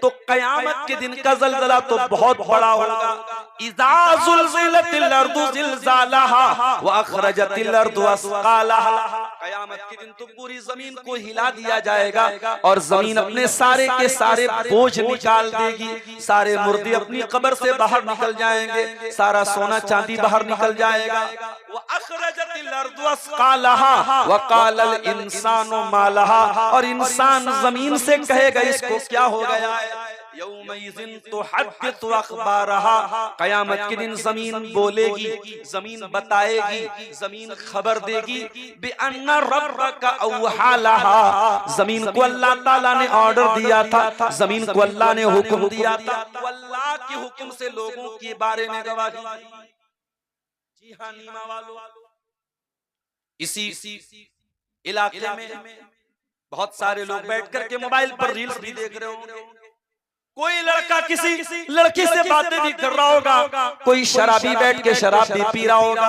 तो कयामत के दिन का ज़लज़ला तो बहुत बड़ा होगा। इज़ा ज़ुल्ज़िलतिल अर्दु ज़िलज़ालहा व अख़रजतिल अर्दु अस्क़ालहा। कयामत के दिन तो पूरी जमीन को हिला दिया जाएगा और जमीन अपने सारे के सारे बोझ निकाल देगी, सारे मुर्दे अपनी कब्र से बाहर निकल जाएंगे, सारा सोना चांदी बाहर निकल जाएगा। व अख़रजतिल अर्दु अस्क़ालहा व क़ालल इंसानु मा लहा। और इंसान जमीन से कहेगा इसको क्या हो गया है। यौमइज़िन तुहद्दिसु अख़बारहा। कयामत के दिन जमीन बोलेगी, जमीन बताएगी, जमीन खबर देगी बिअन्ना रब्बका औहा लहा। जमीन को अल्लाह ताला ने ऑर्डर दिया था, जमीन को अल्लाह ने हुक्म दिया था, अल्लाह के हुक्म से लोगों के बारे में गवाही दी। जी हाँ नीमा वालों, इसी इलाके में बहुत सारे लोग बैठ करके मोबाइल पर रील्स भी देख रहे होंगे। कोई लड़का किसी लड़की से बातें भी कर रहा होगा, कोई शराबी बैठ के शराब भी पी रहा होगा।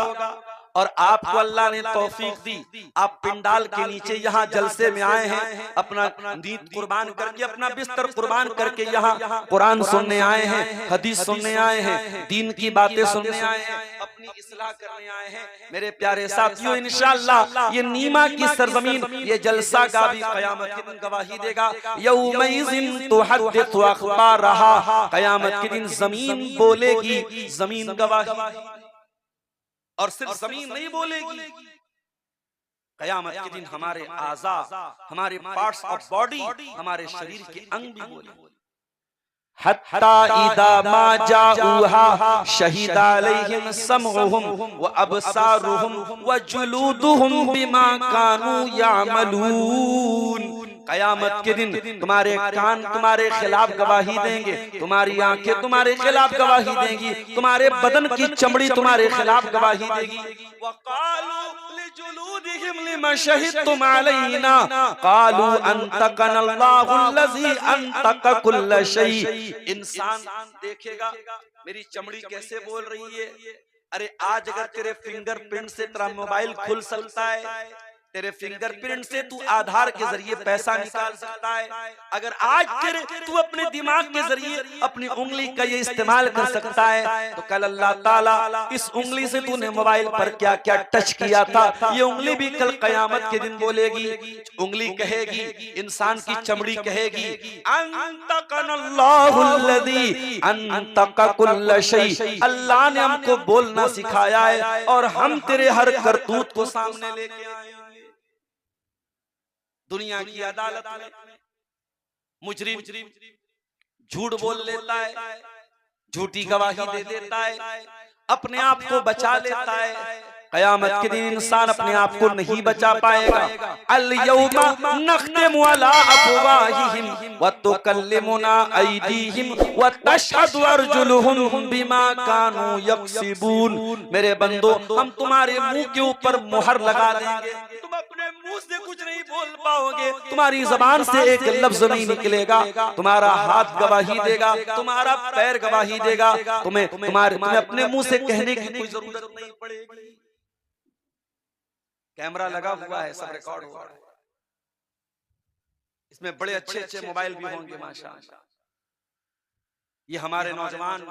और आपको अल्लाह ने तौफीक दी, आप पिंडाल के नीचे यहाँ जलसे में आए हैं, अपना नींद कुर्बान करके, अपना बिस्तर कुर्बान करके यहाँ कुरान सुनने आए हैं, हदीस सुनने आए हैं, दीन की बातें सुनने आए हैं, अपनी इस्लाह करने आए हैं। मेरे प्यारे साथियों, इंशाअल्लाह ये नीमा की सरजमीन, ये जलसा का भी कयामत के दिन गवाही देगा। यौमइज़िन तुहद्दिसु अख़बारहा। कयामत के दिन जमीन बोलेगी, जमीन गवाही। और सिर्फ जमीन नहीं बोलेगी, कयामत के दिन हमारे आज़ा, हमारे पार्ट्स ऑफ बॉडी, हमारे शरीर के अंग भी बोलेंगे। हत्ता इदा मा जाऊहा शहीदा अलैहिम समउहुम व अबसारुहुम व जुलूदुहुम बिमा कानू यामलून। कयामत के दिन तुम्हारे कान तुम्हारे खिलाफ गवाही देंगे, तुम्हारी आंखें तुम्हारे खिलाफ गवाही देंगी, तुम्हारे बदन की चमड़ी तुम्हारे खिलाफ गवाही देगी। वक़ालू लिजुलूदिहिम लिमा शहिदतुम अलैना क़ालू अंतक़नल्लाहु अल्लज़ी अंतक़ कुल्ल शै। इंसान देखेगा मेरी चमड़ी कैसे बोल रही है। अरे आज अगर तेरे फिंगरप्रिंट से तेरा मोबाइल खुल सकता है, तेरे फिंगरप्रिंट से तू आधार के जरिए पैसा निकाल सकता है, अगर आज तू अपने दिमाग के जरिए अपनी उंगली का ये इस्तेमाल कर सकता है, तो कल अल्लाह ताला इस उंगली से तूने मोबाइल पर क्या क्या टच किया था, ये उंगली भी कल कयामत के दिन बोलेगी। उंगली कहेगी, इंसान की चमड़ी कहेगी, अंतक़नल्लाहु अल्लज़ी अंतक़ कुल्ल शै। अल्लाह ने हमको बोलना सिखाया है और हम तेरे हर करतूत को सामने लेके आए। दुनिया की अदालत में मुजरिम झूठ बोल लेता है, झूठी गवाही दे देता है, अपने आप को बचा लेता है। कयामत के दिन इंसान अपने आप को नहीं बचा पाएगा। अल यौमा नख्तिमु अला अफ़वाहिहिम व तुकल्लिमुना अयदीहिम व तशहदु अर्जुलुहुम बिमा कानू यक्सिबून। मेरे बंदो, हम तुम्हारे मुंह के ऊपर मुहर लगा देंगे, तुम अपने मुंह से कुछ नहीं बोल पाओगे, तुम्हारी जबान से एक लफ्ज नहीं निकलेगा, तुम्हारा हाथ गवाही देगा, तुम्हारा पैर गवाही देगा, तुम्हें अपने मुंह से कहने की कोई जरूरत नहीं पड़ेगी। कैमरा लगा हुआ है, सब रिकॉर्ड हुआ है, इसमें बड़े अच्छे अच्छे मोबाइल भी होंगे माशाअल्लाह। ये हमारे नौजवान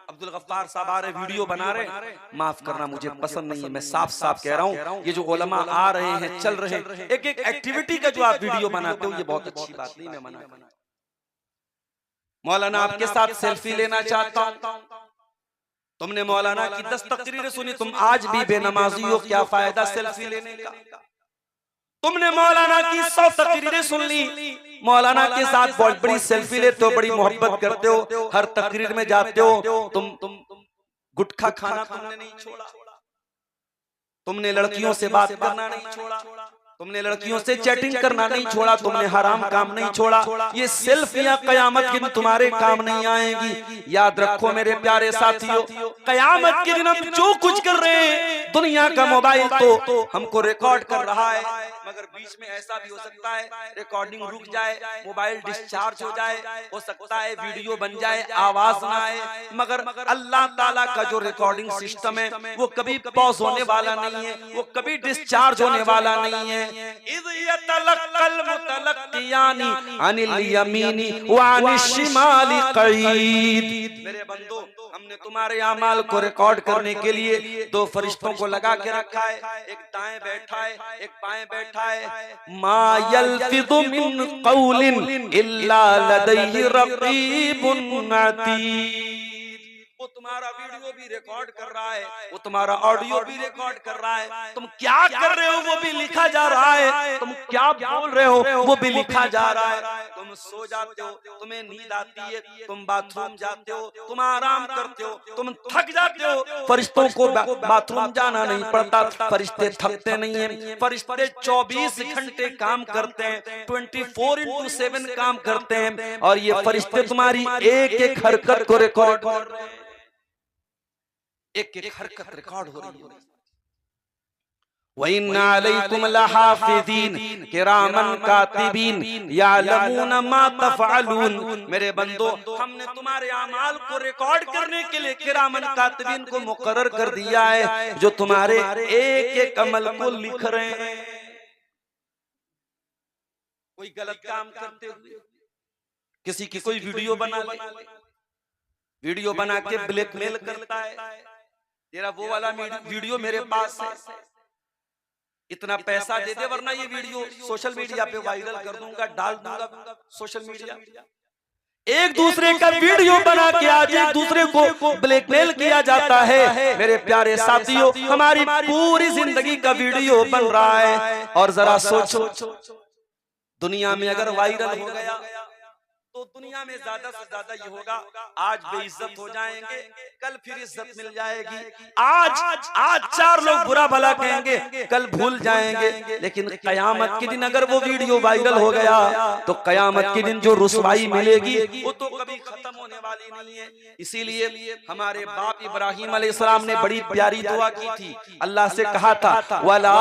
अब्दुल गफ्फार साहब आ रहे, वीडियो बना रहे, माफ करना मुझे पसंद नहीं है, मैं साफ साफ कह रहा हूँ, ये जो उलमा आ रहे हैं, चल रहे हैं, एक एक एक्टिविटी का जो आप वीडियो बनाते हो, ये बहुत अच्छी बात नहीं, मैं मना करता। मौलाना आपके साथ सेल्फी लेना चाहता हूँ, तुमने मौलाना की 10 तकरीरें सुनी, तुम आज भी बेनमाजी हो, क्या फायदा सेल्फी लेने का। तुमने मौलाना की 100 तकरीरें सुन ली, मौलाना के साथ बहुत बड़ी सेल्फी लेते हो, बड़ी मोहब्बत करते हो, हर तकरीर में जाते हो, तुम गुटखा खाना तुमने नहीं छोड़ा, तुमने लड़कियों से बात करना नहीं छोड़ा, तुमने लड़कियों से चैटिंग करना नहीं छोड़ा, तुमने हराम काम नहीं छोड़ा। ये सेल्फियां कयामत के दिन तुम्हारे काम नहीं आएंगी। याद रखो मेरे प्यारे साथियों, कयामत के दिन हम जो कुछ कर रहे हैं, दुनिया का मोबाइल तो हमको रिकॉर्ड कर रहा है, मगर बीच में ऐसा भी हो सकता है रिकॉर्डिंग रुक जाए, मोबाइल डिस्चार्ज हो जाए, हो सकता है वीडियो बन जाए, आवाज ना आए, मगर अल्लाह ताला का जो रिकॉर्डिंग सिस्टम है वो कभी पॉज होने वाला नहीं है, वो कभी डिस्चार्ज होने वाला नहीं है। इज़ यतलक्कल मुतलक्कियानी अनिल यमीनी व अनिश शिमाली क़ईद। मेरे बंदो, हमने तुम्हारे अमाल को रिकॉर्ड करने के लिए दो फरिश्तों को लगा के रखा है, एक दाएं बैठा है, एक बाएं बैठा है। मा यल्फिज़ु मिन क़ौलिन इल्ला लदैहि रक़ीबुन अतीद। वो तुम्हारा वीडियो भी रिकॉर्ड कर रहा है, वो तुम्हारा ऑडियो भी रिकॉर्ड कर रहा है। तुम क्या कर रहे हो वो भी लिखा जा रहा है, तुम क्या बोल रहे हो वो भी लिखा जा रहा है। तुम सो जाते हो, तुम्हें नींद आती है, तुम बाथरूम जाते हो, तुम आराम करते हो, तुम थक जाते हो। फरिश्तों को बाथरूम जाना नहीं पड़ता, फरिश्ते थकते नहीं हैं। फरिश्ते 24 घंटे काम करते हैं, 24/7 काम करते हैं, और ये फरिश्ते तुम्हारी एक एक हरकत को रिकॉर्ड कर रहे हैं, एक एक हरकत रिकॉर्ड हो रही है। वइन्ना अलैकुम लहाफिज़ीन किरामन कातिबीन यालमून मा तफ़अलून। मेरे बंदो, हमने तुम्हारे अमाल को रिकॉर्ड करने के लिए किरामन कातिबीन को मुकर्रर कर दिया है, जो तुम्हारे एक एक अमल को लिख रहे हैं। कोई गलत काम करते हुए किसी की कोई वीडियो बना ले, वीडियो बना के ब्लैकमेल करता है, तेरा वो वाला वीडियो मेरे पास है, इतना पैसा दे दे वरना ये वीडियो सोशल मीडिया पे वायरल कर दूंगा, डाल दूंगा सोशल मीडिया। एक दूसरे का वीडियो बना के आज एक दूसरे को ब्लैकमेल किया जाता है। मेरे प्यारे साथियों, हमारी पूरी जिंदगी का वीडियो बन रहा है। और जरा सोचो, दुनिया में अगर वायरल हो गया तो दुनिया में ज्यादा से ज्यादा ये होगा, आज बेइज्जत हो जाएंगे, कल फिर इज्जत मिल जाएगी। आज 4 लोग बुरा भला कहेंगे, कल भूल जाएंगे। लेकिन कयामत के दिन अगर वो वीडियो वायरल हो गया तो कयामत के दिन जो रुसवाई मिलेगी वो तो कभी खत्म होने वाली नहीं है। इसीलिए हमारे बाप इब्राहिम अलैहिस्सलाम ने बड़ी प्यारी दुआ की थी, अल्लाह से कहा था, वला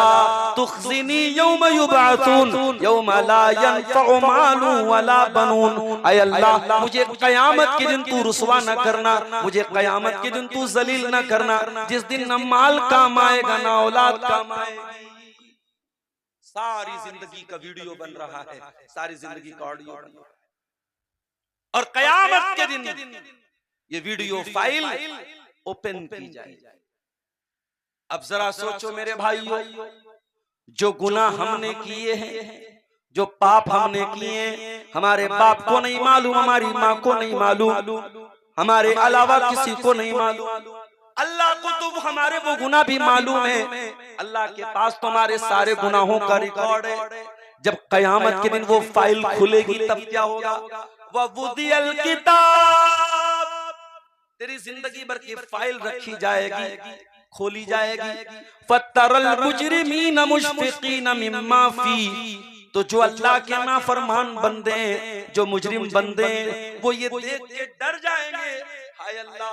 तुखज़िनी यौम युबअसून यौम ला यनफ़उ मालुन वला बनून। ऐ अल्लाह, मुझे कयामत के दिन तू रुसवा न करना, मुझे कयामत के दिन तू जलील न करना, जिस दिन न माल काम आएगा न औलाद काम आएगी। सारी जिंदगी का वीडियो बन रहा है, सारी जिंदगी का ऑडियो बन रहा है, और कयामत के दिन ये वीडियो फाइल ओपन की जाएगी। अब जरा सोचो मेरे भाइयों, जो गुनाह हमने किए हैं, जो पाप हमने किए, हमारे बाप को नहीं मालूम, हमारी माँ को नहीं मालूम, हमारे अलावा किसी को नहीं मालूम, अल्लाह को तो हमारे वो गुनाह भी मालूम है। अल्लाह के पास तो हमारे सारे गुनाहों का रिकॉर्ड है। जब कयामत के दिन वो फाइल खुलेगी तब क्या होगा? ववुदियल किताब, तेरी जिंदगी भर की फाइल रखी जाएगी, खोली जाएगी। फतरल मुजरिमीन मुशफिकीन मिम्मा फी, तो जो अल्लाह के नाफरमान बंदे हैं, जो मुजरिम बंदे हैं, वो ये देख के डर जाएंगे, हाय अल्लाह,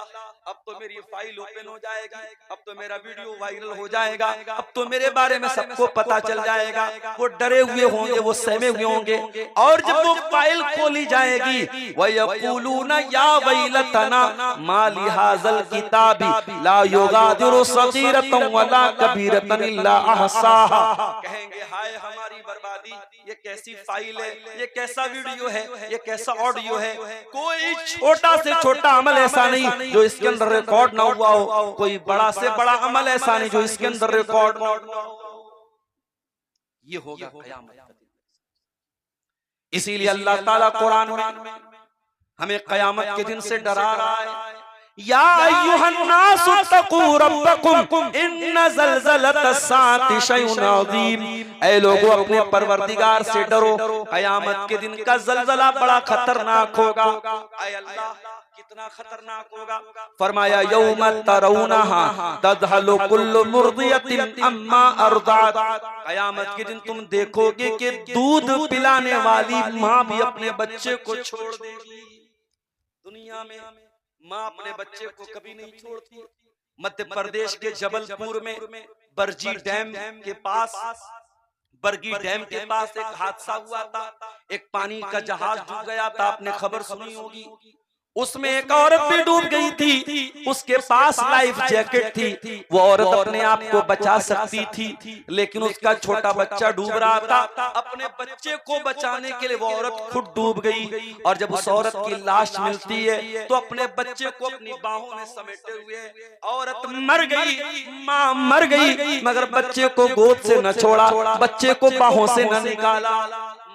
अब तो मेरी फाइल ओपन हो जाएगी, अब तो मेरा वीडियो वायरल हो जाएगा, अब तो मेरे बारे में सबको पता चल जाएगा। वो डरे हुए होंगे, वो सहमे हुए होंगे। और जब वो फाइल खोली जाएगी, वयक़ूलूना या वैलतना मा लिहाज़ल किताबी ला युगादिरु सगीरतन वला कबीरतन इल्ला अहसाहा, कहेंगे हाय हमारी बर्बादी, ये कैसी फाइल है, ये कैसा वीडियो है, ये कैसा ऑडियो है। कोई छोटा से छोटा अमल ऐसा नहीं जो इसके अंदर रिकॉर्ड ना हुआ हो, कोई बड़ा से बड़ा अमल ऐसा नहीं जो इसके अंदर रिकॉर्ड ना हो। ये होगा क़यामत का दिन। इसीलिए अल्लाह ताला कुरान में हमें क़यामत के दिन से डरा रहा है। या अय्युहन्नासु तक़ू रब्बकुम इन्न ज़लज़लतस्साअति शैउन अज़ीम, ऐ लोगों अपने परवरदिगार से डरो, क़यामत के दिन का ज़लज़ला बड़ा खतरनाक होगा। ऐ अल्लाह, कितना खतरनाक होगा? फरमाया यौम तरौनहा तज़हलु कुल्लु मुर्दियतिन अम्मा अर्दात, क़यामत के दिन तुम देखोगे कि दूध पिलाने वाली माँ भी अपने बच्चे को छोड़ देगी। दुनिया में माँ अपने बच्चे को कभी नहीं छोड़ती। मध्य प्रदेश के जबलपुर में बरगी डैम के पास, बरगी डैम के पास एक हादसा हुआ था। एक पानी का जहाज डूब गया था, आपने खबर सुनी होगी। उसमें एक औरत भी डूब गई थी, उसके पास लाइफ जैकेट थी, वो औरत अपने आप को बचा सकती थी, लेकिन उसका छोटा बच्चा डूब रहा था। अपने बच्चे को बचाने के लिए वो औरत खुद डूब गई, और जब उस औरत की लाश मिलती है तो अपने बच्चे को अपनी बाहों में समेटे हुए औरत मर गई, माँ मर गई, मगर बच्चे को गोद से न छोड़ा, बच्चे को बाहों से न निकाला।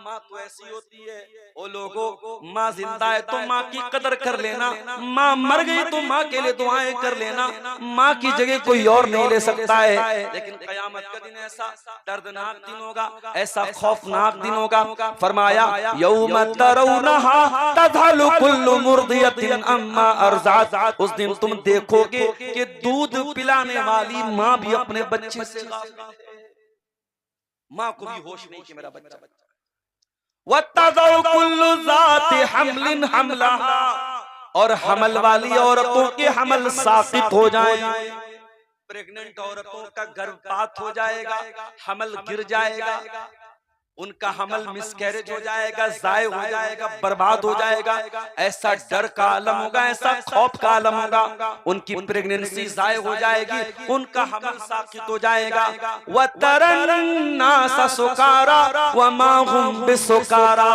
माँ तो ऐसी होती है, ओ लोगों, माँ जिंदा है तो माँ की कदर कर लेना, माँ मर गई तो माँ के लिए दुआएं कर लेना, माँ की जगह कोई और नहीं ले सकता है। लेकिन कयामत का दिन ऐसा दर्दनाक दिन होगा, ऐसा खौफनाक दिन होगा। फरमाया यौम तरौनहा तज़हलु कुल्लु मुर्दियतिन अम्मा अर्ज़अत, उस दिन तुम देखोगे कि दूध पिलाने वाली माँ भी अपने बच्चे से गाफिल है, माँ को भी होश नहीं कि मेरा बच्चा। वत्तज़उ कुल्लु ज़ाति हम्लिन हमलहा, और हमल वाली औरतों के हमल साक़ित हो जाए, प्रेग्नेंट औरतों का गर्भपात हो जाएगा, हमल गिर जाएगा, उनका हमल मिसकैरेज हो जाएगा, ज़ाय हो जाएगा, बर्बाद हो जाएगा। ऐसा डर का आलम होगा, ऐसा खौफ का आलम होगा, उनकी प्रेगनेंसी ज़ाय हो जाएगी, उनका हमल साक़ित हो जाएगा। वतरन्नास सुकारा वमा हुम बिसुकारा,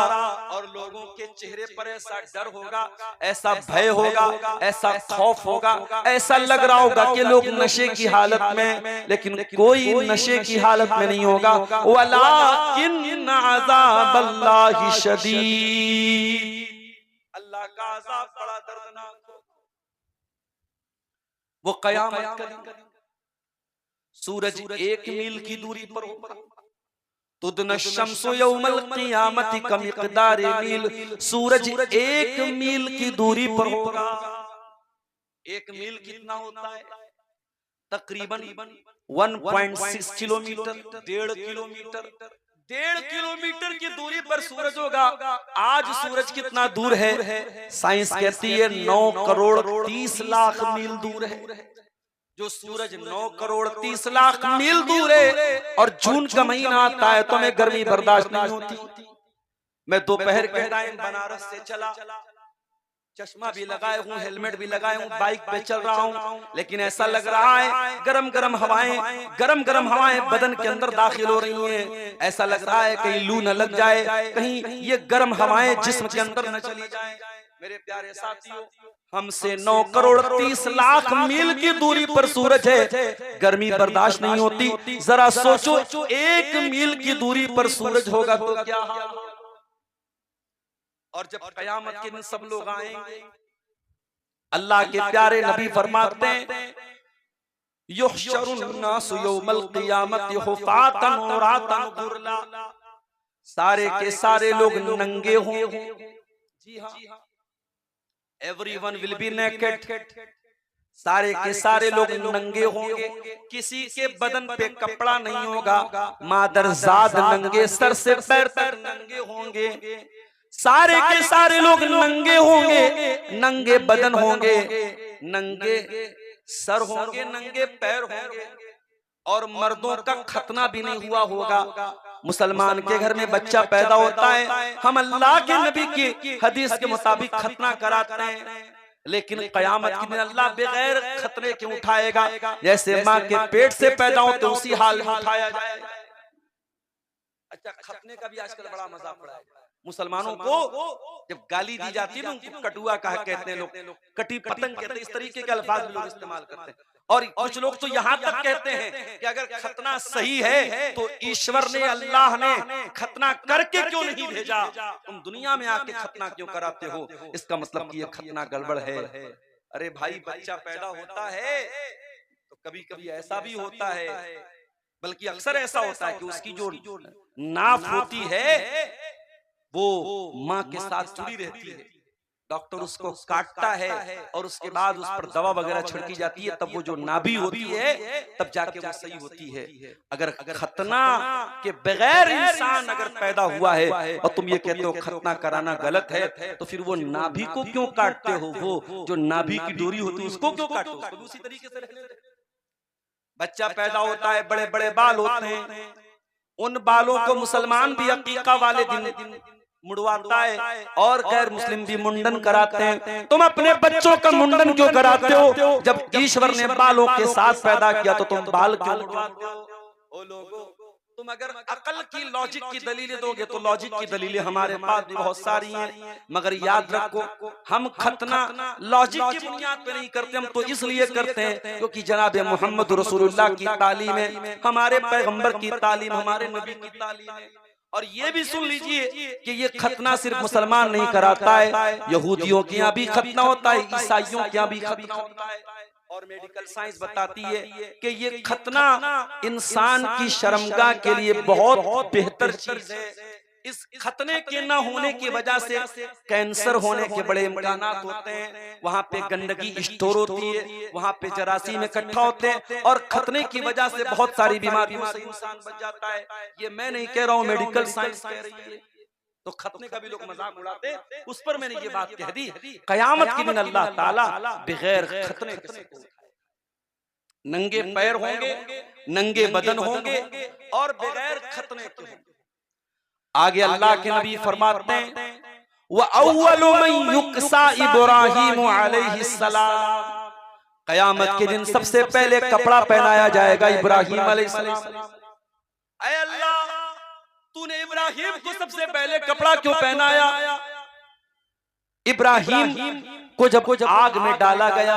और लोगों के चेहरे पर ऐसा डर होगा, ऐसा भय होगा, ऐसा खौफ होगा, ऐसा लग रहा होगा कि लोग नशे की हालत में, लेकिन कोई नशे की हालत में नहीं होगा। वलाकिन अज़ाबल्लाहि शदीद, अल्लाह का अज़ाब बड़ा दर्दनाक होगा। वो कयामत का दिन, सूरज 1 मील की दूरी पर होगा, तुदन शम्सु यौमल क़ियामति कमिक़दारि मील, सूरज 1 मील की दूरी पर होगा। 1 मील कितना होता है? तकरीबन 1.6 किलोमीटर, 1.5 किलोमीटर, 1.5 किलोमीटर की दूरी पर सूरज होगा। आज सूरज कितना दूर है? साइंस कहती है 9 करोड़ 30 लाख मील दूर है। जो सूरज 9 करोड़ 30 लाख मील दूर है, और जून का महीना आता है तो हमें गर्मी बर्दाश्त नहीं होती। मैं दोपहर के टाइम बनारस से चला, चश्मा भी लगाए हूँ, हेलमेट भी लगाए हूँ, बाइक पे चल रहा हूँ, लेकिन ऐसा लग रहा है गरम गरम हवाएं बदन के अंदर दाखिल हो रही हैं। ऐसा लग रहा है कहीं लू न लग जाए, कहीं ये गर्म हवाएं जिस्म के अंदर न चली जाए। मेरे प्यारे साथियों, हमसे 9 करोड़ 30 लाख मील की दूरी पर सूरज है, गर्मी बर्दाश्त नहीं होती। जरा सोचो 1 मील की दूरी पर सूरज होगा तो क्या हाल होगा। और जब कयामत के दिन सब लोग आएंगे, अल्लाह के प्यारे नबी फरमाते हैं युहशरुन नासु यौमल क़ियामति हुफ़ातन उरातन गुरला, सारे के सारे लोग नंगे होंगे। जी हाँ, एवरीवन विल बी नेकेड, सारे के सारे लोग नंगे होंगे, किसी के बदन पे कपड़ा नहीं होगा, मादरजाद नंगे, सर से पैर तक नंगे होंगे। सारे के सारे लोग नंगे होंगे, नंगे बदन होंगे, नंगे सर होंगे, नंगे पैर होंगे, और मर्दों का खतना भी नहीं हुआ होगा। मुसलमान के घर में बच्चा पैदा होता है, हम अल्लाह के नबी की हदीस के मुताबिक खतना कराते हैं, लेकिन कयामत के दिन अल्लाह बगैर खतने के उठाएगा। जैसे माँ के पेट से पैदा हो तो उसी हाल में उठाया जाएगा। अच्छा, खतने का भी आजकल बड़ा मजाक पड़ा है। मुसलमानों को जब गाली दी जाती है ना, उनको कटुआ कहा कहते हैं लोग, कटी पतंग कहते हैं, इस तरीके के अल्फाज लोग इस्तेमाल करते हैं। और कुछ लोग तो यहाँ तक कहते हैं कि अगर खतना सही है तो ईश्वर ने, अल्लाह ने खतना करके क्यों नहीं भेजा, तुम दुनिया में आके खतना क्यों कराते हो, इसका मतलब कि ये खतना गड़बड़ है। अरे भाई, बच्चा पैदा होता है तो कभी कभी ऐसा भी होता है, बल्कि अक्सर ऐसा होता है कि उसकी जो नाफ होती है वो माँ के साथ जुड़ी रहती है, डॉक्टर उसको काटता है और उसके बाद उस पर दवा वगैरह छिड़की जाती है, तब वो जो नाभि होती है तब जाके वो सही होती है। अगर खतना के बगैर इंसान अगर पैदा हुआ है और तुम ये कहते हो खतना कराना गलत है, तो फिर वो नाभि को क्यों काटते हो? वो जो नाभि की डोरी होती है उसको क्यों काटो? उसको भी उसी तरीके से रहने दो। बच्चा पैदा होता है, बड़े बड़े बाल होते हैं, उन बालों को मुसलमान भी अकीका वाले दिन मुड़वाता है और गैर मुस्लिम भी मुंडन कराते हैं। तुम अपने बच्चों का मुंडन क्यों कराते हो? जब ईश्वर ने बालों के साथ पैदा किया तो तुम बाल क्यों मुड़वाते हो? ओ लोगों, तुम अगर अकल की लॉजिक की दलीलें दोगे तो लॉजिक की दलीलें हमारे पास भी बहुत सारी हैं, मगर याद रखो हम खतना लॉजिक की बुनियाद पे नहीं करते, हम तो इसलिए करते हैं क्योंकि जनाब मोहम्मद रसूलुल्लाह की तालीम है, हमारे पैगंबर की तालीम, हमारे नबी की तालीम है। और ये भी सुन लीजिए कि ये खतना सिर्फ मुसलमान नहीं कराता है, यहूदियों के यहाँ भी खतना होता है, ईसाइयों के यहाँ भी खतना होता है। और मेडिकल साइंस बताती है कि ये खतना इंसान की शर्मगाह के लिए बहुत बेहतर चीज है। इस खतने के न होने की वजह से कैंसर होने के बड़े इम्कान होते हैं, वहां पे गंदगी स्टोर होती है, वहां पे जरासीम इकट्ठा होते हैं और खतने की वजह से बहुत सारी बीमारियों से इंसान बच जाता है। ये मैं नहीं कह रहा हूँ, मेडिकल साइंस कह रही है। तो खतने का भी लोग मजाक उड़ाते, उस पर मैंने ये बात कह दी, कयामत के दिन अल्लाह ताला बगैर खतने के सबको उठाएगा। नंगे पैर होंगे, नंगे बदन होंगे और बगैर खतने के होंगे। आगे अल्लाह के नबी फरमाते हैं व अव्वलु मन युक्सा इब्राहीम अलैहिस्सलाम, कयामत के दिन सबसे पहले कपड़ा पहनाया जाएगा इब्राहीम अलैहिस्सलाम। ऐ अल्लाह, तूने इब्राहिम को सबसे पहले कपड़ा क्यों पहनाया? इब्राहिम को जब आग में डाला गया,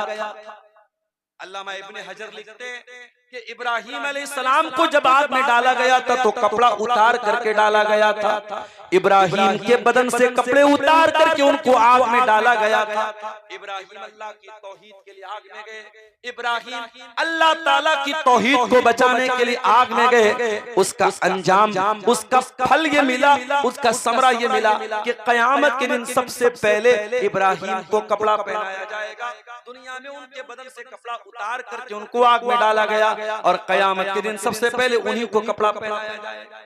अल्लामा इब्ने हजर लिखते हैं कि इब्राहिम अलैहिस्सलाम को जब आग में डाला गया था तो कपड़ा उतार करके डाला गया था। इब्राहिम के बदन से कपड़े उतार करके उनको आग में डाला गया था। इब्राहिम अल्लाह की तौहीद के लिए आग में गए, इब्राहिम अल्लाह ताला की तौहीद को बचाने के लिए आग में गए। उसका अंजाम, उसका फल ये मिला, उसका समरा ये मिला कि कयामत के दिन सबसे पहले इब्राहिम को कपड़ा पहनाया जाएगा। दुनिया में उनके बदन से कपड़ा उतार करके उनको आग में डाला गया और कयामत के दिन सबसे पहले उन्हीं को कपड़ा पहनाया जाएगा।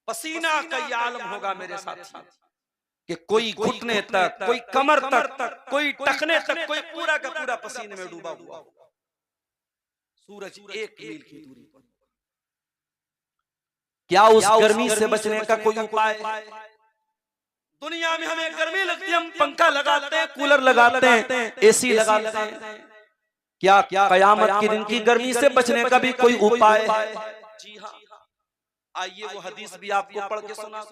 पसीना का ये आलम होगा मेरे साथी कि कोई घुटने तक, कोई कमर तक, कोई टखने तक, कोई पूरा का पूरा पसीने में डूबा हुआ होगा। सूरज 1 मील की दूरी पर। क्या उस गर्मी से बचने का कोई उपाय है? दुनिया में हमें गर्मी लगती है, हम पंखा लगाते हैं, कूलर लगाते हैं, एसी लगाते हैं। क्या कयामत के दिन की गर्मी से बचने का भी कोई उपाय है? जी हाँ, आइए वो हदीस भी आपको पढ़ के सुना।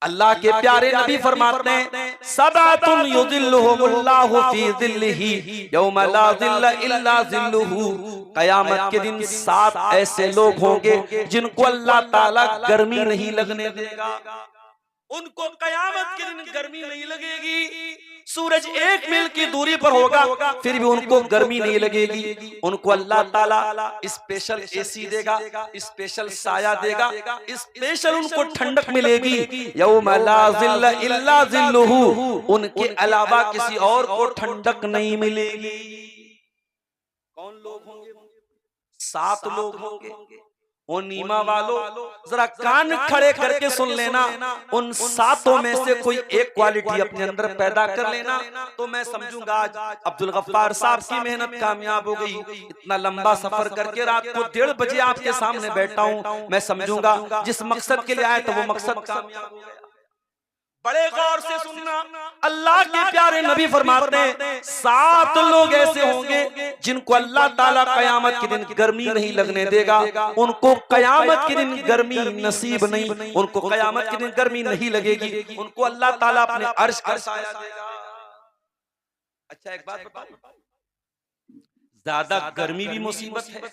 अल्लाह के प्यारे नबी फरमाते हैं सबातुन युदिल्लुहुमुल्लाहु फी ज़िल्लिही यौमा ला ज़िल्ला इल्ला ज़िल्लुहु, कयामत के दिन 7 ऐसे लोग होंगे जिनको अल्लाह ताला गर्मी नहीं लगने देगा। उनको कयामत के दिन गर्मी नहीं लगेगी। सूरज 1 मील की दूरी पर होगा फिर भी उनको गर्मी नहीं लगेगी। उनको अल्लाह ताला स्पेशल एसी देगा, स्पेशल साया देगा, स्पेशल उनको ठंडक मिलेगी। यौमा ला ज़िल्ला इल्ला ज़िल्लुहु, उनके अलावा किसी और को ठंडक नहीं मिलेगी। कौन लोग होंगे? 7 लोग होंगे। ओ नीमा वालों, जरा कान खड़े करके सुन लेना, उन 7 में से कोई एक क्वालिटी अपने अंदर पैदा कर लेना तो मैं समझूंगा आज अब्दुल गफ्फार साहब की मेहनत कामयाब हो गई। इतना लंबा सफर करके रात को 1:30 बजे आपके सामने बैठा हूं, मैं समझूंगा जिस मकसद के लिए आए तो वो मकसद कामयाब हो गया। बड़े गौर से सुनना, अल्लाह के प्यारे नबी फरमाते हैं 7 लोग ऐसे होंगे जिनको अल्लाह ताला कयामत के दिन गर्मी नहीं लगने देगा। उनको कयामत के दिन गर्मी नसीब नहीं, उनको कयामत के दिन गर्मी नहीं लगेगी। उनको अल्लाह ताला अपने अर्श का साया देगा। अच्छा एक बात बताओ, ज्यादा गर्मी भी मुसीबत है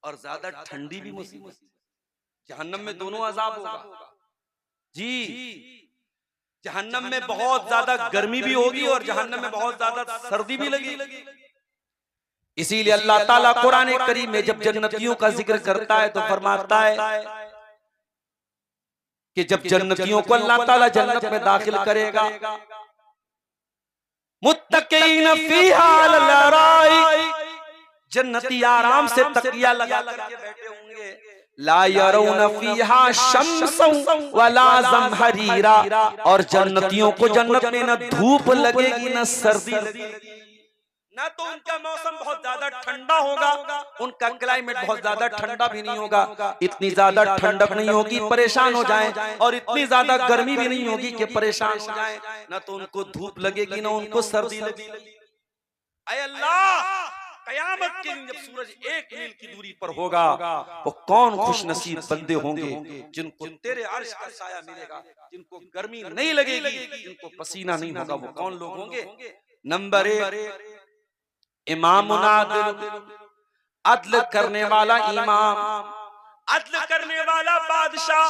और ज्यादा ठंडी भी मुसीबत। जहन्नम में दोनों अजाब होगा जी। जहन्नम में बहुत ज्यादा गर्मी भी होगी और जहन्नम में बहुत ज्यादा सर्दी भी लगेगी। इसीलिए अल्लाह ताला कुरान करीम में जब जन्नतियों का जिक्र करता है तो फरमाता है कि जब जन्नतियों को अल्लाह ताला जन्नत में दाखिल करेगा, मुत्तकीन फीहा अलल अराइक, जन्नती आराम से तकिया लगा करके बैठे होंगे। ला यरौन फीहा शम्सन वला ज़महरीरा, और जन्नतियों को जन्नत में न धूप लगेगी न सर्दी लगेगी, ना तो उनका मौसम बहुत ज्यादा ठंडा होगा, उनका क्लाइमेट बहुत ज्यादा ठंडा भी नहीं होगा, इतनी ज्यादा ठंडक नहीं होगी परेशान हो जाएं, और इतनी ज्यादा गर्मी भी नहीं होगी कि परेशान हो जाएं। ना तो उनको धूप लगेगी ना उनको सर्दी लगेगी। ऐ अल्लाह, कयामत के दिन जब सूरज 1 मील की दूरी पर होगा, वो कौन खुशनसीब बंदे होंगे जिनको तेरे अर्श का साया मिलेगा, जिनको गर्मी नहीं लगेगी, जिनको पसीना नहीं होगा, वो कौन लोग होंगे? नंबर 1, इमामुन आदिल, अदल करने वाला इमाम, अदल करने वाला बादशाह,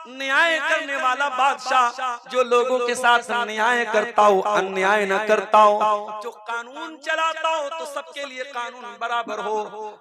न्याय करने वाला बादशाह, जो लोगों के साथ न्याय करता हो, अन्याय न करता हो, जो कानून चलाता हो तो सबके लिए कानून बराबर हो,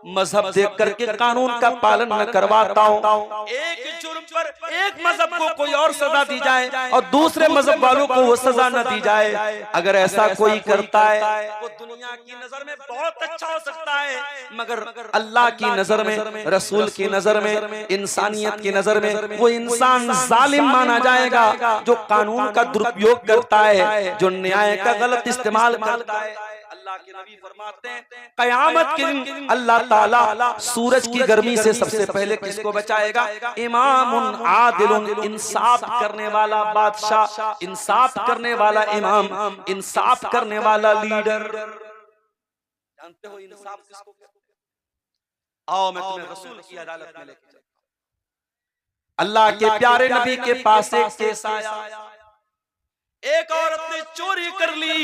मजहब देख करके कानून का पालन न करवाता हो, एक जुर्म पर एक मजहब को कोई और सजा दी जाए और दूसरे मजहब वालों को वो सजा न दी जाए। अगर ऐसा कोई करता है वो दुनिया की नजर में बहुत अच्छा हो सकता है, मगर अल्लाह की नजर में, रसूल की नजर में, इंसानियत की नजर में वो इंसान जालिम माना जाएगा, जो कानून का दुरुपयोग करता है, जो न्याय का गलत इस्तेमाल करता है। अल्लाह के नबी फरमाते हैं, कयामत के दिन अल्लाह ताला सूरज की गर्मी से सबसे पहले किसको बचाएगा? इमामुन आदिलुन, इंसाफ करने वाला बादशाह, इंसाफ करने वाला इमाम, इंसाफ करने वाला लीडर। जानते हो इंसाफ किसको कहते हैं? आओ मैं तुम्हें रसूल की अदालत में लेके चलता हूं। अल्लाह के प्यारे नबी के पास एक केस आया, एक औरत ने चोरी कर ली,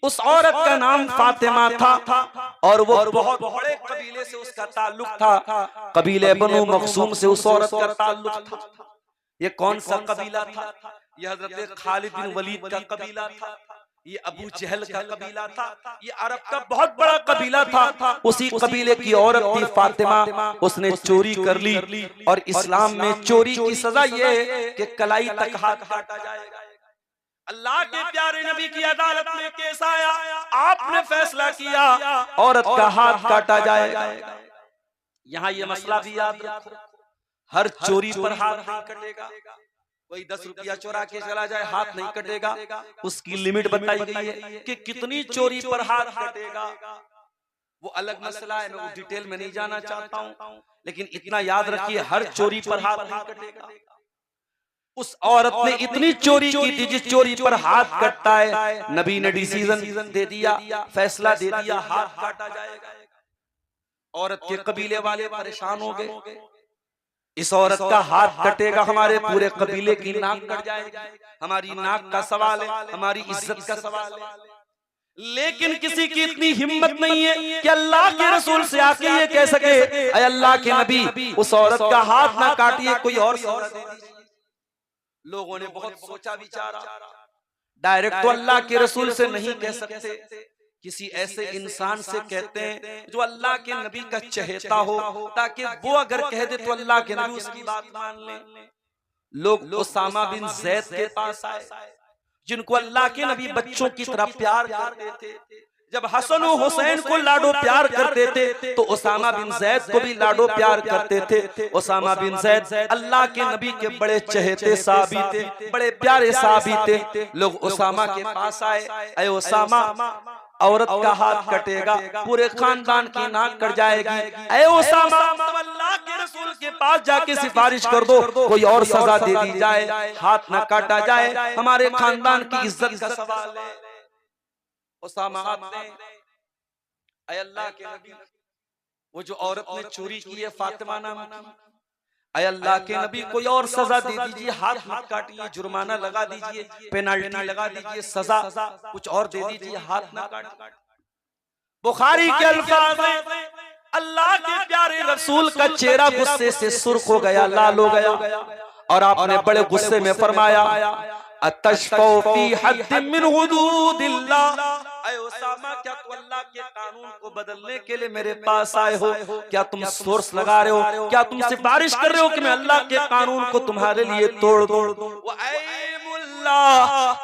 उस औरत का नाम फातिमा था और वो बहुत बड़े कबीले से उसका ताल्लुक था, कबीले बनु मखसूम से उस औरत का ताल्लुक था। ये कौन सा कबीला था? यह हजरत खालिद बिन वलीद का कबीला था, ये अबू जहल का कबीला था, ये अरब का बहुत बड़ा कबीला था। उसी कबीले की औरत थी फातिमा, उसने चोरी कर ली और इस्लाम में चोरी की सजा ये है कि कलाई तक हाथ काटा जाएगा। अल्लाह के प्यारे नबी की अदालत में केस आया, आपने फैसला किया औरत का हाथ काटा जाएगा। यहाँ ये मसला भी याद रखो, हर चोरी पर हाथ नहीं कटेगा। कोई 10 रुपया चोरा के चला जाए हाथ नहीं कटेगा, उसकी लिमिट बताई गई है कि कितनी चोरी पर हाथ कटेगा, वो अलग मसला है, मैं वो डिटेल में नहीं जाना चाहता हूँ, लेकिन इतना याद रखिए हर चोरी पर हाथ नहीं कटेगा। उस औरत ने इतनी चोरी की थी जिस चोरी पर हाथ कटता है, नबी ने डिसीजन दे दिया, फैसला दे दिया, हाथ काटा जाएगा। औरत के कबीले वाले परेशान हो गए, इस औरत का हाथ कटेगा हमारे पूरे कबीले की नाक कट जाएगी, हमारी नाक का सवाल है, हमारी इज्जत का सवाल है। लेकिन किसी की इतनी हिम्मत नहीं है कि अल्लाह के रसूल से आके ये कह सके, ऐ अल्लाह के नबी उस औरत का हाथ ना काटिए, कोई और सजा दे दीजिए। लोगों ने बहुत सोचा विचारा, डायरेक्ट तो अल्लाह के रसूल से नहीं कह सकते, किसी ऐसे इंसान से कहते हैं जो अल्लाह के नबी का चहेता हो, ताकि वो अगर कह दे तो अल्लाह के नबी उसकी बात मान ले। लोग उसामा बिन जैद के पास आए, जिनको अल्लाह के नबी बच्चों की तरह प्यार करते थे। जब हसन और हुसैन को लाडो प्यार करते थे तो उसामा बिन जैद को भी लाडो प्यार करते थे। उसामा बिन जैद अल्लाह के नबी के बड़े चहेते साहबी थे, बड़े प्यारे साहबी थे। लोग उसामा के पास आए, ऐ उसामा औरत का हाथ कटेगा, पूरे खानदान की नाक कट जाएगी, ऐ उसामा अल्लाह के रसूल के पास जाके सिफारिश कर दो, कोई और सजा दे दी जाए, हाथ ना काटा जाए, हमारे खानदान की इज्जत का सवाल है। उसामा आते, ऐ अल्लाह के नबी, वो जो औरत ने चोरी की है फातिमा नाम की, ऐ अल्लाह के नबी कोई और सजा दे दीजिए, हाथ मत काटिए, जुर्माना लगा दीजिए, पेनाल्टी लगा दीजिए, सजा कुछ और दे दीजिए, हाथ ना काटिए। बुखारी के अल्फाज हैं, अल्लाह के प्यारे रसूल का चेहरा गुस्से से सुर्ख हो गया, लाल हो गया, और आपने बड़े गुस्से में फरमाया, अतशफौ फी हद्दिन मिन हुदूदिल्लाह, ऐ उसामा क्या तुम अल्लाह के कानून को बदलने के लिए मेरे पास आए हो? क्या तुम सोर्स लगा रहे हो? क्या तुम सिफारिश कर रहे हो कि मैं अल्लाह के कानून को तुम्हारे लिए तोड़ दूं?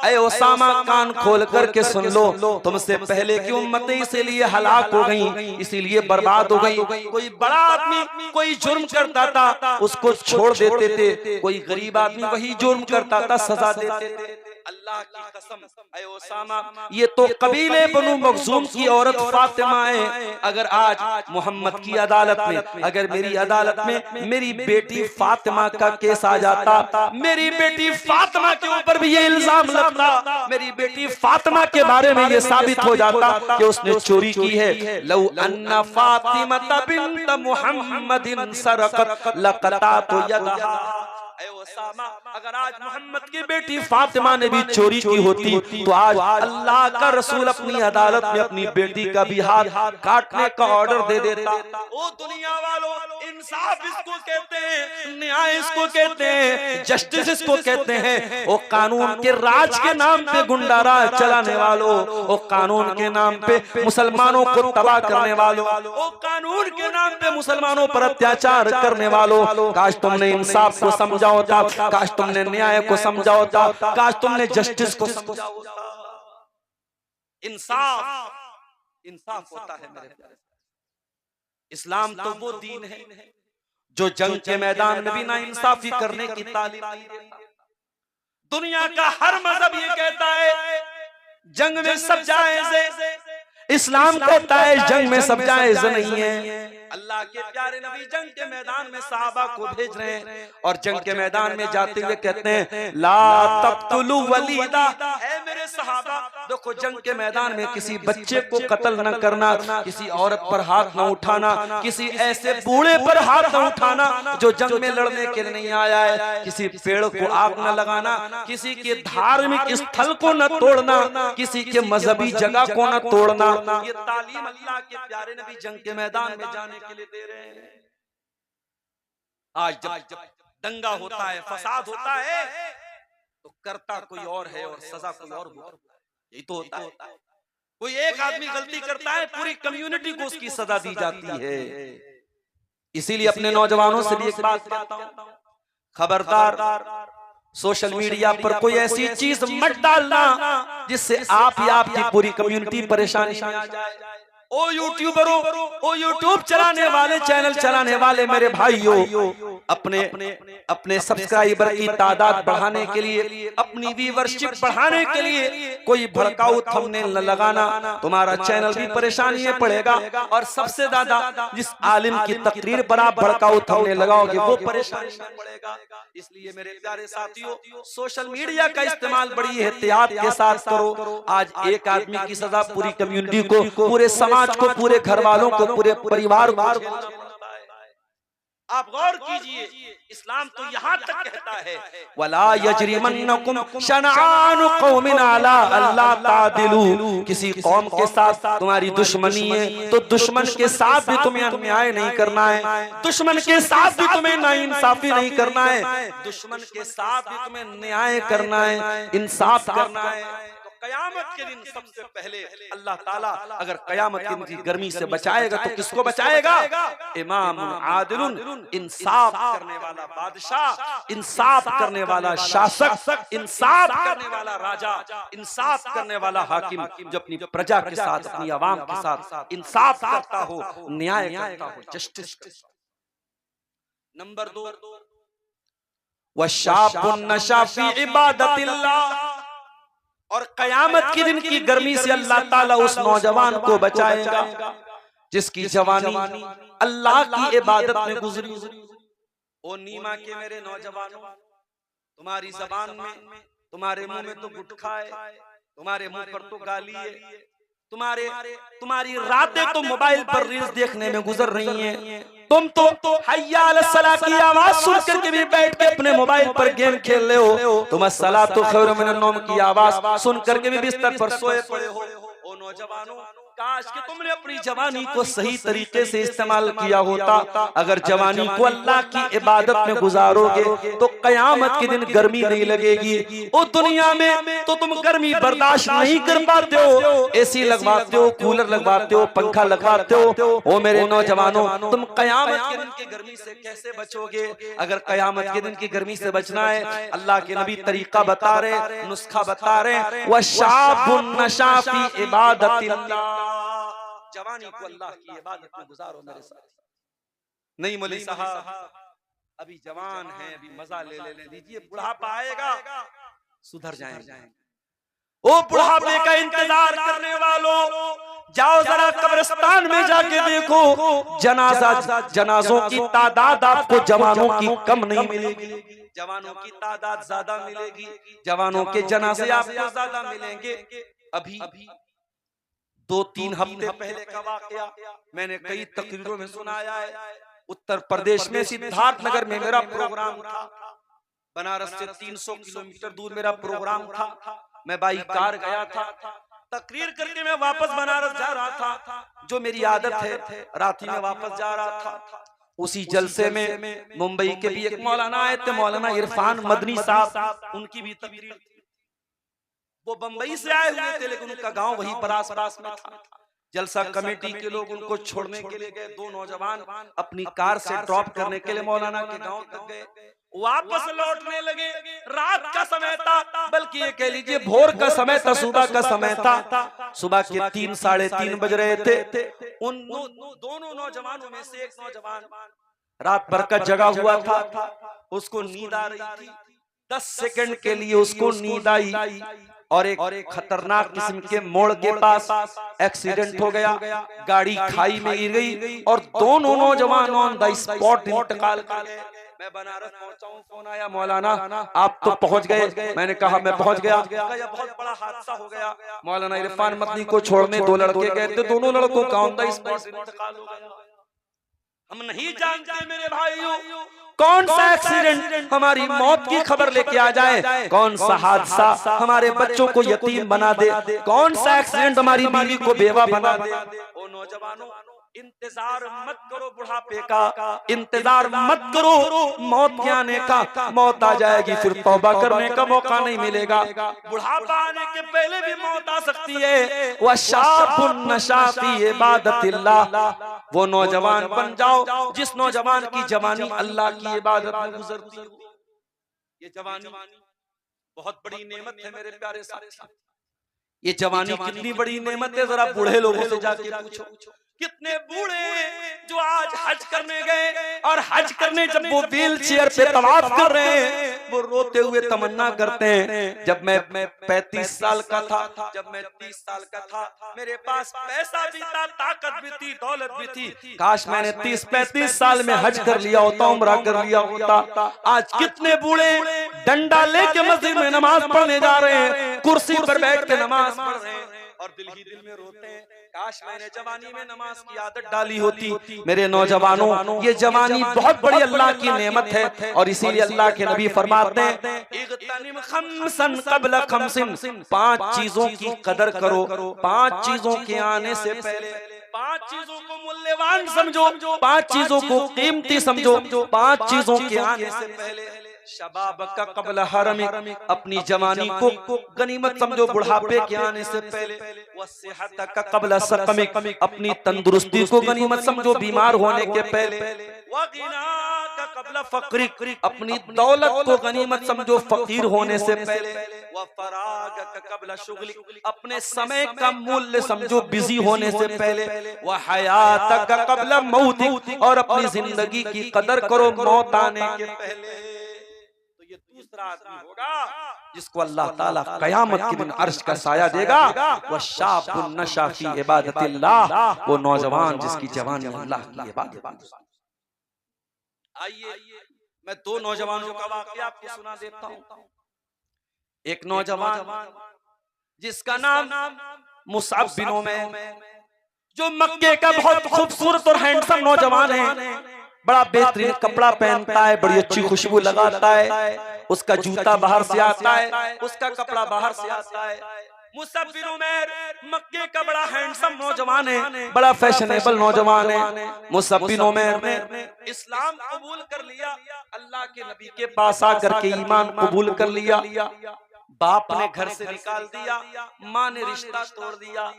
ऐ उसामा कान खोल करके सुन लो, तुमसे पहले की उम्मतें इसीलिए हलाक हो गई, इसीलिए बर्बाद हो गई। कोई बड़ा आदमी कोई जुर्म करता था उसको छोड़ देते थे, कोई गरीब आदमी वही जुर्म करता था सजा देते थे। अल्लाह की कसम ऐ ओसामा, ये तो कबीले बनु मखजूम की औरत फातिमा है। अगर आज मोहम्मद की अदालत में, अगर मेरी अदालत में मेरी बेटी फातिमा का केस आ जाता, मेरी बेटी फातिमा के ऊपर भी ये इल्जाम लगता, मेरी बेटी फातिमा के बारे में ये साबित हो जाता कि उसने चोरी की है। लौ अन्ना फातिमा बिन्त मुहम्मदिन सरकत लक़तातु यदहा। ऐ ओसामा, अगर आज मोहम्मद की बेटी फातिमा ने भी चोरी की होती तो आज अल्लाह का रसूल अपनी अदालत में अपनी बेटी का भी हाथ काटने का ऑर्डर दे देता। ओ दुनिया वालों, इंसाफ इसको कहते हैं, न्याय इसको कहते हैं, जस्टिस इसको कहते हैं। वो कानून के राज के नाम पे गुंडा राज चलाने वालों, वो कानून के नाम पे मुसलमानों को तबाह करने वालों, वो कानून के नाम पे मुसलमानों पर अत्याचार करने वालों, काश तुमने इंसाफ को समझा होता, काश तुमने न्याय को समझा होता, काश तुमने जस्टिस को समझा होता। इंसाफ इंसाफ होता है मेरे प्यारे। इस्लाम तो वो दीन है जो जंग के मैदान में भी ना इंसाफी करने की तालीम देता। दुनिया का हर मजहब ये कहता है जंग में सब जायज है, इस्लाम कहता है जंग में सब जायज नहीं है। अल्लाह के प्यारे नबी जंग के मैदान में सहाबा को भेज रहे हैं और जंग के मैदान में जाते हुए कहते हैं ला तक़्तुलू वलीदा, ऐ मेरे सहाबा देखो जंग के मैदान में किसी बच्चे को कत्ल न करना, किसी औरत पर हाथ न उठाना, किसी ऐसे बूढ़े पर हाथ न उठाना जो जंग में लड़ने के लिए नहीं आया है, किसी पेड़ को आग न लगाना, किसी के धार्मिक स्थल को न तोड़ना, किसी के मजहबी जगह को न तोड़ना। ये तालीम अल्लाह के प्यारे नबी जंग के मैदान में जाने के लिए दे रहे हैं। आज जब दंगा होता है, फसाद होता है तो करता कोई और है और सजा कोई और होता है। यही तो होता है, कोई एक आदमी गलती करता है पूरी कम्युनिटी को उसकी सजा दी जाती है। इसीलिए अपने नौजवानों से भी एक बात कहता हूं, खबरदार सोशल मीडिया पर कोई ऐसी चीज मत डालना जिससे आप या आपकी पूरी कम्युनिटी परेशानी में आ जाए। ओ यूट्यूबरों, ओ यूट्यूब चलाने वाले, चैनल चलाने वाले मेरे भाइयों, अपने सब्सक्राइबर की तादाद बढ़ाने के लिए, अपनी व्यूअरशिप बढ़ाने के लिए कोई भड़काऊ थंबनेल न लगाना, तुम्हारा चैनल भी परेशानी में पड़ेगा और सबसे ज्यादा जिस आलिम की तकरीर पर आप भड़काऊ थंबनेल लगाओगे वो परेशानी में पड़ेगा। इसलिए मेरे प्यारे साथियों, सोशल मीडिया का इस्तेमाल बड़ी एहतियात के साथ करो। आज एक आदमी की सजा पूरी कम्युनिटी को, पूरे समाज को, पूरे घर वालों को, पूरे परिवार को। आप गौर कीजिए, इस्लाम तो यहाँ तक कहता है वला यजरिमन्नकुम शनआनु कौमिन अला अल्ला तादिलू, किसी कौम के साथ तुम्हारी दुश्मनी है तो दुश्मन के साथ भी तुम्हें अन्याय नहीं करना है, दुश्मन के साथ भी तुम्हें नाइंसाफी नहीं करना है, दुश्मन के साथ भी तुम्हें न्याय करना है, इंसाफ करना है। कयामत के दिन सबसे पहले अल्लाह ताला अगर कयामत के दिन की गर्मी से बचाएगा तो किसको बचाएगा? इमाम आदिलुन, इंसाफ करने वाला बादशाह, इंसाफ करने वाला शासक, इंसाफ करने वाला राजा, इंसाफ करने वाला हाकिम जो अपनी प्रजा के साथ, अपनी आवाम के साथ इंसाफ करता हो, न्याय करता हो, जस्टिस। नंबर 2, वशाबुन नशा फी इबादतिल्लाह, और कयामत के दिन की गर्मी से अल्लाह ताला उस नौजवान को बचाएगा जिसकी जवानी अल्लाह की इबादत में गुजरी। ओ नीमा के मेरे नौजवानों, तुम्हारी जबान में, तुम्हारे मुंह में तो गुटखा है, तुम्हारे मुंह पर तो गाली है, तुम्हारी रातें तो मोबाइल पर रील्स देखने में गुजर रही हैं। तुम तो हय्या अलस सलाह की आवाज सुन करके भी बैठ के अपने मोबाइल पर गेम खेल रहे हो, तुम अस्सलातु खैरुम मिनन नौम की आवाज सुन करके भी बिस्तर पर सोए पड़े हो। ओ नौजवानों, काश कि तुमने अपनी जवानी को सही तरीके से इस्तेमाल किया होता। अगर जवानी को अल्लाह की इबादत में गुजारोगे तो कयामत के दिन गर्मी नहीं लगेगी। ओ दुनिया में तो तुम गर्मी बर्दाश्त नहीं कर पाते हो, एसी लगवाते हो, कूलर लगवाते हो, पंखा लगवाते हो। ओ मेरे नौजवानों, तुम कयामत के दिन की गर्मी से कैसे बचोगे? अगर कयामत के दिन की गर्मी से बचना है, अल्लाह के नबी तरीका बता रहे, नुस्खा बता रहे, वशाबुन नशा फी इबादतिल्लाह, जवानी को अल्लाह की इबादत में गुजारो मेरे साथ। नहीं मौलवी साहब, अभी जवान हैं, अभी मजा ले दीजिए, बुढ़ापा आएगा, सुधर जाएंगे। ओ बुढ़ापे का इंतजार करने वालों, जाओ जरा कब्रिस्तान में जाके देखो, जनाजों की तादाद आपको जवानों की कम नहीं मिलेगी, जवानों की तादाद ज्यादा मिलेगी, जवानों के जनाजे आपको ज्यादा मिलेंगे। अभी 2-3 हफ्ते पहले का वाकया मैंने कई तकरीरों में सुनाया है। उत्तर प्रदेश में सिद्धार्थ नगर में मेरा प्रोग्राम था, बनारस से 300 किलोमीटर दूर मेरा प्रोग्राम था। मैं बाई कार गया था, तकरीर करके मैं वापस बनारस जा रहा था, जो मेरी आदत है, रात में वापस जा रहा था। उसी जलसे में मुंबई के भी एक मौलाना आए थे, मौलाना इरफान मदनी साहब, उनकी भी तकरीर थी। वो बंबई से आए हुए थे लेकिन उनका गांव वहीं पर आस-पास में था। जलसा कमेटी के लोग उनको छोड़ने के लिए गए, 2 नौजवान अपनी कार से ड्रॉप करने के लिए मौलाना के गांव तक गए, वापस लौटने लगे। रात का समय था, बल्कि ये कह लीजिए भोर का समय था, सुबह का समय था। सुबह के 3 साढ़े 3 बज रहे थे। उन दोनों नौजवानों में से एक नौजवान रात भर का जगा हुआ था, उसको नींद आ रही थी। 10 सेकंड के लिए उसको नींद आई और एक खतरनाक किस्म के मोड़ के पास एक्सीडेंट हो गया, गाड़ी खाई में गिर गई और दोनों नौजवान ऑन द स्पॉट इंतकाल कर गए। मैं बनारस पहुंचा हूं, फोन आया, मौलाना आप तो पहुंच गए। मैंने कहा मैं पहुंच गया। यह बहुत बड़ा हादसा हो गया, मौलाना इरफान मदनी को छोड़ने 2 लड़के गए थे, दोनों लड़कों का ऑन द स्पॉट इंतकाल हो गया। हम नहीं जानते मेरे भाइयों कौन सा एक्सीडेंट हमारी मौत की खबर लेके आ जाए, कौन सा हादसा हमारे बच्चों को यतीम बना दे, कौन सा एक्सीडेंट हमारी बीवी को बेवा बना दे। ओ नौजवानों, इंतजार मत करो बुढ़ापे का, इंतजार मत करो मौत के आने का। मौत आ जाएगी फिर तौबा करने का मौका नहीं मिलेगा। बुढ़ापा आने के पहले भी मौत आ सकती है। वशाबुन नशा फी इबादतिल्लाह, वो नौजवान बन जाओ जिस नौजवान की जवानी अल्लाह की इबादत में गुजरती हो। ये जवानी बहुत बड़ी नेमत है मेरे प्यारे साथी। ये जवानी कितनी बड़ी नेमत है, जरा बूढ़े लोगों से जाके पूछो। कितने बूढ़े जो आज हज करने गए और हज करने जब वो व्हील चेयर पे तवाफ कर रहे हैं, वो रोते हुए तमन्ना करते हैं, जब मैं 35 साल का था, जब मैं 30 साल का था, मेरे पास पैसा भी था, ताकत भी थी, दौलत भी थी, काश मैंने 30-35 साल में हज कर लिया होता, उम्रा कर लिया होता। आज कितने बूढ़े डंडा लेके मस्जिद में नमाज पढ़ने जा रहे हैं, कुर्सी पर बैठ के नमाज पढ़ रहे हैं और दिल ही दिल में रोते हैं, काश मैंने जवानी में नमाज की आदत डाली होती। मेरे नौजवानों, ये जवानी बहुत बड़ी अल्लाह की नेमत है और इसीलिए अल्लाह के नबी फरमाते हैं, इग़तनिम खम्सन क़ब्ल खम्सिन, 5 चीजों की कदर करो, 5 चीजों के आने से पहले। 5 चीजों को मूल्यवान समझो, 5 चीजों को कीमती समझो, 5 चीजों के आने से पहले। शबाब का कबल हरम, अपनी जवानी को गनीमत समझो बुढ़ापे के आने से पहले। वसेहत का कबल सकमिक, अपनी तंदुरुस्ती को गनीमत समझो बीमार होने के पहले। वगिना का कबल फक्रिक, अपनी दौलत को गनीमत समझो फकीर होने से पहले। वफराग का कबल शुगलिक, अपने समय का मूल्य समझो बिजी होने से पहले। वहयात का कबल मौत, और अपनी जिंदगी की कदर करो मौत आने के पहले। दूसरा आदमी होगा जिसको अल्लाह ताला कयामत के दिन अर्श का साया देगा, वह शाबुन नशा फी इबादतिल्लाह, वो नौजवान जिसकी जवानी अल्लाह की इबादत। आइए मैं 2 नौजवानों का वाकया आपको सुना देता हूँ। एक नौजवान जिसका नाम मुसअब बिन उमैर, जो मक्के का बहुत खूबसूरत और हैंडसम नौजवान है, बड़ा बेहतरीन कपड़ा पहनता है, बड़ी अच्छी खुशबू लगाता है, उसका जूता बाहर से आता है, उसका कपड़ा बाहर से आता है। मुसअब बिन उमैर मक्के का बड़ा हैंडसम नौजवान है, बड़ा फैशनेबल नौजवान है। मुसअब बिन उमैर ने इस्लाम कबूल कर लिया, अल्लाह के नबी के पास आकर के ईमान कबूल कर लिया। बाप ने घर से निकाल दिया, माँ ने रिश्ता तोड़ दिया।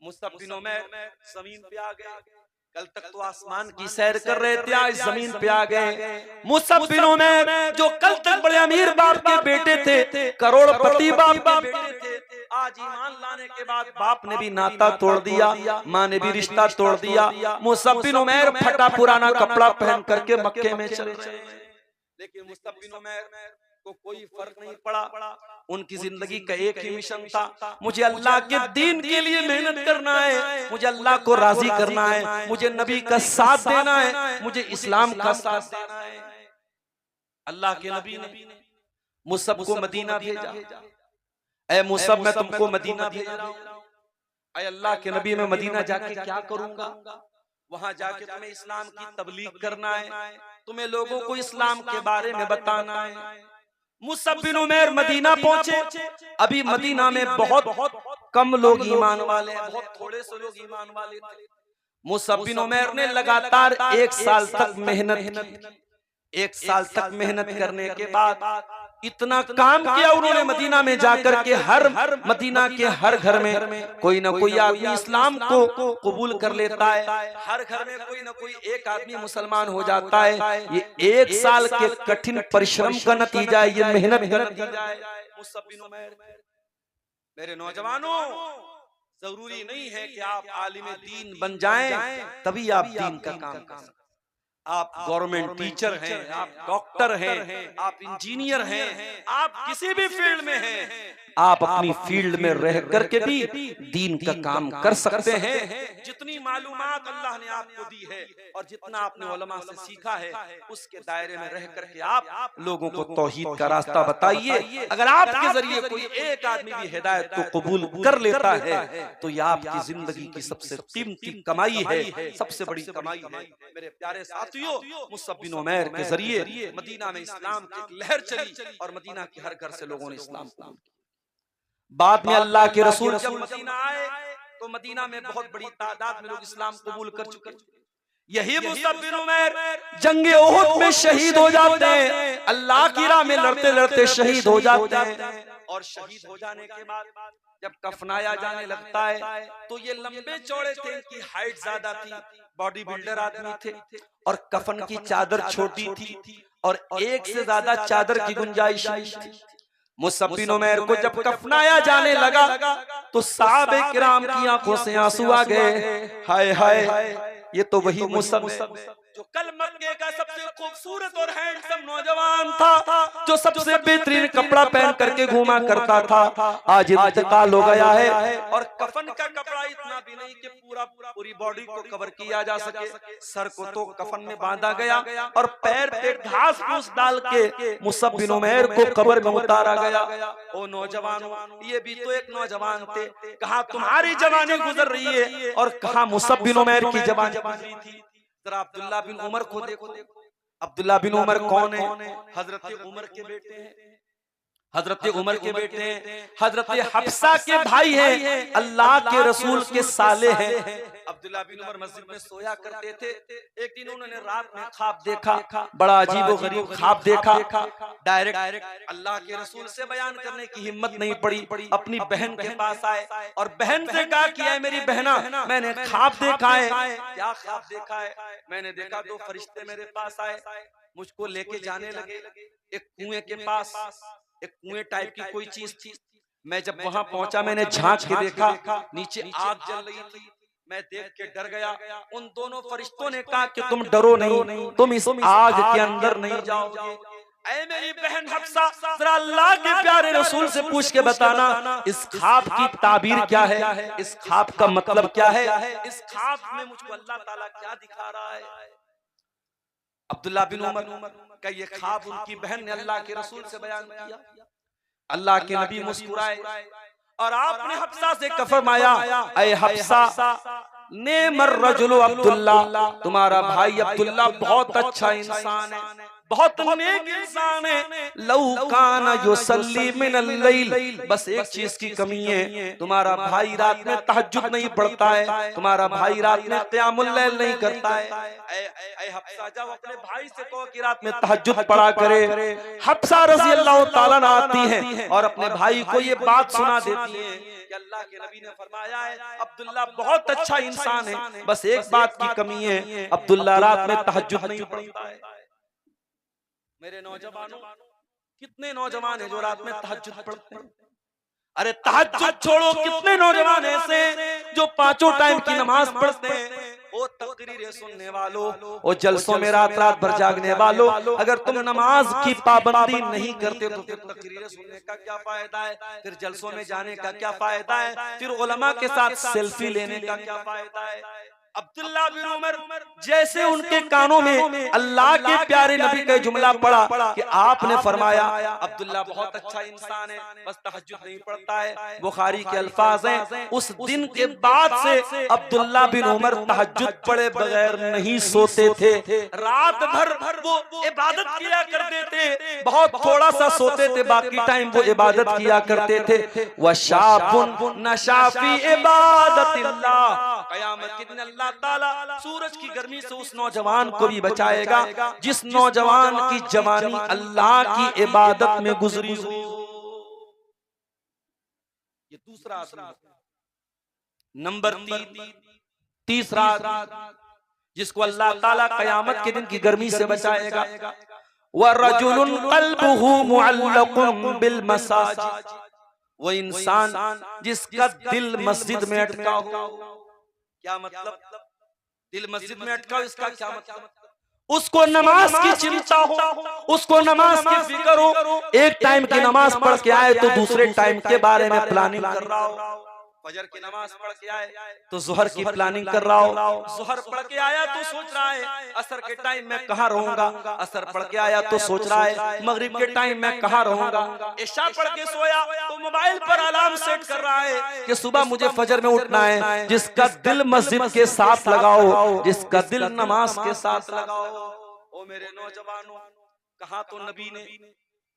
मुसअब बिन उमैर जमीन पे आ गए। कल तक तो आसमान की सैर कर रहे थे, आज जमीन पे आ गए। मुसअब बिन उमैर जो कल तक बड़े अमीर बाप के बेटे थे, करोड़पति बाप के बेटे थे, आज ईमान लाने के बाद बाप ने भी नाता तोड़ दिया, माँ ने भी रिश्ता तोड़ दिया। मुसअब बिन उमैर फटा पुराना कपड़ा पहन करके मक्के में चले गए। लेकिन मुसअब बिन उमैर को कोई फर्क नहीं पड़ा। उनकी जिंदगी का एक ही मिशन था, मुझे अल्लाह के दीन के लिए मेहनत करना है, मुझे अल्लाह को राजी करना है, मुझे नबी का साथ देना है, मुझे इस्लाम का साथ देना है। अल्लाह के नबी ने मुसब को मदीना भेजा। ऐ मुसब, मैं तुमको मदीना भेज रहा हूं। ऐ अल्लाह के नबी, मैं मदीना जाके क्या करूंगा? वहां जाके तुम्हें इस्लाम की तबलीग करना है, तुम्हें लोगों को इस्लाम के बारे में बताना है। मुसब बिन उमैर मदीना पहुंचे। अभी मदीना में बहुत कम लोग ईमान वाले हैं, बहुत थोड़े से लोग ईमान वाले थे। मुसब बिन उमैर ने लगातार 1 साल तक मेहनत की। 1 साल तक मेहनत करने के बाद इतना काम किया उन्होंने, मदीना में जाकर के हर मदीना के हर घर में कोई ना कोई आदमी इस्लाम को कबूल कर लेता है, हर घर में कोई ना कोई एक आदमी मुसलमान हो जाता है। ये 1 साल के कठिन परिश्रम का नतीजा है, ये मेहनत का नतीजा है। मुसब बिन उमैर, मेरे नौजवानों, जरूरी नहीं है कि आप आलिम दीन बन जाएं तभी आप दीन का काम कर सकते। आप गवर्नमेंट टीचर हैं, आप डॉक्टर हैं, आप इंजीनियर हैं, आप किसी भी फील्ड में हैं, आप अपनी फील्ड में रह करके भी दीन का काम कर सकते हैं। जितनी मालूमात अल्लाह ने आपको दी है और जितना आपने उलमा से सीखा है, उसके दायरे में रह करके आप लोगों को तौहीद का रास्ता बताइए। अगर आपके जरिए कोई एक आदमी भी हिदायत को कबूल कर लेता है तो यह आपकी जिंदगी की सबसे कीमती कमाई है, सबसे बड़ी कमाई है। मेरे प्यारे साथियों, मुसब बिन उमैर के जरिए मदीना में इस्लाम की एक लहर चली और मदीना के हर घर से लोगों ने इस्लाम कबूल किया। बाद में अल्लाह के रसूल जब मदीना आए तो मदीना में बहुत बड़ी तादाद में लोग इस्लाम कबूल कर चुके। यही मुसब बिन उमैर जंगे ओहद में शहीद हो जाते हैं, अल्लाह की राह में लड़ते लड़ते शहीद हो जाते हैं। और शहीद हो जाने के बाद जब कफनाया जाने लगता है तो ये लंबे चौड़े थे, इनकी हाइट ज्यादा थी, बॉडी बिल्डर आदमी थे और कफन की चादर छोटी थी और एक से ज्यादा चादर की गुंजाइश नहीं थी। मुसब बिन उमैर को जब कफनाया जाने लगा तो सहाबे किराम की आंखों से आंसू आ गए। हाय हाय, ये तो वही मुसब जो कल मक्के का सबसे खूबसूरत और हैंडसम नौजवान था, जो सबसे बेहतरीन कपड़ा पहन करके घूमा करता था, आज इंतकाल हो गया है। और कफन का कपड़ा इतना भी नहीं कि पूरी बॉडी को कवर किया जा सके, सर को तो कफन में बांधा गया और पैर पे घास फूस डाल के मुसब बिन उमैर को कब्र में उतारा गया। ओ नौजवानों, ये भी तो एक नौजवान थे, कहाँ तुम्हारी जवानी गुजर रही है और कहाँ मुसब बिन उमैर की जवानी गुजरी थी। जरा अब्दुल्ला बिन उमर को देखो। अब्दुल्ला बिन उमर कौन है? हजरत उमर के बेटे हैं, हजरत उमर के बेटे हैं, हजरत हफ्सा के भाई हैं, अल्लाह के रसूल के साले हैं। अब्दुल्ला बिन उमर मस्जिद में सोया करते थे। एक दिन उन्होंने रात में ख्वाब देखा, बड़ा अजीब व गरीब ख्वाब देखा। डायरेक्ट अल्लाह के रसूल से बयान करने की हिम्मत नहीं पड़ी, अपनी बहन के पास आए और बहन से कहा कि ऐ मेरी बहना, मैंने ख्वाब देखा है। क्या ख्वाब देखा है? मैंने देखा 2 फरिश्ते मेरे पास आए, मुझको लेके जाने लगे एक कुएं के पास। एक कुएं टाइप की कोई चीज थी। मैं जब वहां पहुंचा, मैंने झांक के देखा, नीचे आग जल रही थी। मैं देख के डर गया। उन दोनों फरिश्तों ने कहा कि तुम डरो नहीं, तुम इस आग के अंदर नहीं जाओगे। ऐ मेरी बहन हफ्सा, जरा अल्लाह के प्यारे रसूल से पूछ के बताना, इस ख्वाब की ताबीर क्या है, इस ख्वाब का मतलब क्या है, इस ख्वाब में मुझको अल्लाह ताला क्या दिखा रहा है। अब्दुल्ला बिन उमर का ये ख्वाब उनकी बहन ने अल्लाह के रसूल से बयान किया। अल्लाह के नबी मुस्कुराए और आपने हफ्सा से फरमाया, ऐ हफ्सा, नेमर रजुल अब्दुल्ला, तुम्हारा भाई अब्दुल्ला बहुत अच्छा इंसान है, बहुत नेक इंसान है। लौ काना युसल्ली मिनल लैल, बस एक चीज की कमी है, तुम्हारा भाई रात में तहज्जुद नहीं पढ़ता है, तुम्हारा भाई रात में क़यामुल लैल नहीं करता है। ऐ हफ्सा, जाओ अपने भाई से कहो कि रात में तहज्जुद पढ़ा करे। हफ्सा रज़ी अल्लाह ताला अन्हा आती हैं और अपने भाई को ये बात सुना देती हैं कि अल्लाह के नबी ने फरमाया है अब्दुल्ला बहुत अच्छा इंसान है, बस एक बात की कमी है, अब्दुल्ला रात में तहज्जुद नहीं पढ़ता है। मेरे नौजवानों, कितने नौजवान हैं जो रात में तहज्जुद पढ़ते हैं? अरे तहज्जुद छोड़ो, कितने नौजवान ऐसे जो 5 टाइम की नमाज पढ़ते हैं। वो तकरीरें सुनने वालों और जलसों में रात रात भर जागने वालों, अगर तुम नमाज की पाबंदी नहीं करते तो फिर तकरीरें सुनने का क्या फायदा है, फिर जलसों में जाने का क्या फायदा है, फिर उलमा के साथ सेल्फी लेने का क्या फायदा है। अब्दुल्ला बिन उमर जैसे उनके कानों में अल्लाह के प्यारे नबी का जुमला पड़ा कि आपने फरमाया अब्दुल्ला बहुत अच्छा इंसान है, बस तहज्जुद नहीं पढ़ता है, बुखारी के अल्फाज हैं, उस दिन के बाद से अब्दुल्ला बिन उमर तहज्जुद पढ़े बगैर नहीं सोते थे। रात भर वो इबादत किया करते थे, बहुत थोड़ा सा सोते थे, बाकी टाइम वो इबादत किया करते थे। वशाबुन नशा फी इबादतिल्लाह, क़यामत के दिन अल्लाह ताला सूरज की गर्मी से उस नौजवान को भी बचाएगा जिस नौजवान की जवानी अल्लाह की इबादत में गुजरी हो। ये दूसरा असर। नंबर तीसरा जिसको अल्लाह ताला क़यामत के दिन की गर्मी से बचाएगा, वरजुलुन क़ल्बुहु मुअल्लक़ुन बिल मसाजिद, वो इंसान जिसका दिल मस्जिद में अटका हो। क्या मतलब? दिल मस्जिद में अटका हो, इसका क्या मतलब? उसको नमाज की चिंता हो, उसको नमाज की फिक्र हो, एक टाइम की नमाज पढ़ के आए तो दूसरे टाइम के बारे में प्लानिंग कर रहा हो। फजर की नमाज पढ़ के आए तो जोहर की प्लानिंग कर रहा हो, जोहर पढ़ के आया तो सोच रहा है असर के टाइम में कहाँ रहूंगा, असर पढ़ के आया तो सोच रहा है मगरिब के टाइम में कहाँ रहूंगा, इशा पढ़ के सोया तो मोबाइल पर अलार्म सेट कर रहा है कि सुबह मुझे फजर में उठना है। जिसका दिल मस्जिद के साथ लगाओ, जिसका दिल नमाज के साथ लगाओ। ओ मेरे नौजवानों, कहा तो नबी ने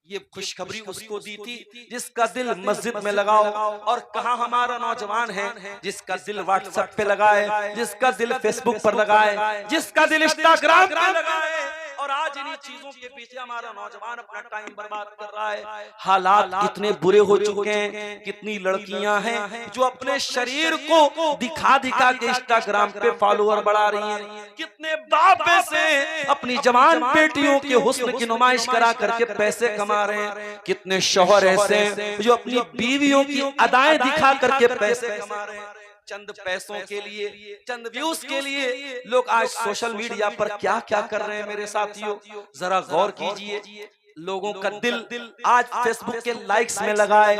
ये खुशखबरी उसको दी थी जिसका दिल मस्जिद में लगाओ, और कहा हमारा नौजवान है जिसका दिल व्हाट्सएप पे लगाए, जिसका दिल फेसबुक पर लगाए, जिसका दिल इंस्टाग्राम पे लगाए। और आज इन्हीं चीजों के पीछे हमारा नौजवान अपना टाइम बर्बाद कर रहा है। हालात कितने बुरे हो चुके हैं, कितनी लड़कियां हैं जो अपने शरीर को दिखा दिखा के इंस्टाग्राम पे फॉलोअर बढ़ा रही हैं, कितने बाप ऐसे अपनी जवान बेटियों के हुस्न की नुमाइश करा करके पैसे कमा रहे हैं, कितने शौहर ऐसे जो अपनी बीवियों की अदाएं दिखा करके पैसे कमा रहे हैं। चंद पैसों के लिए, चंद व्यूज के लिए लोग आज सोशल मीडिया पर क्या क्या कर रहे हैं। मेरे साथियों, जरा गौर कीजिए, लोगों का दिल आज फेसबुक के लाइक्स में लगा है,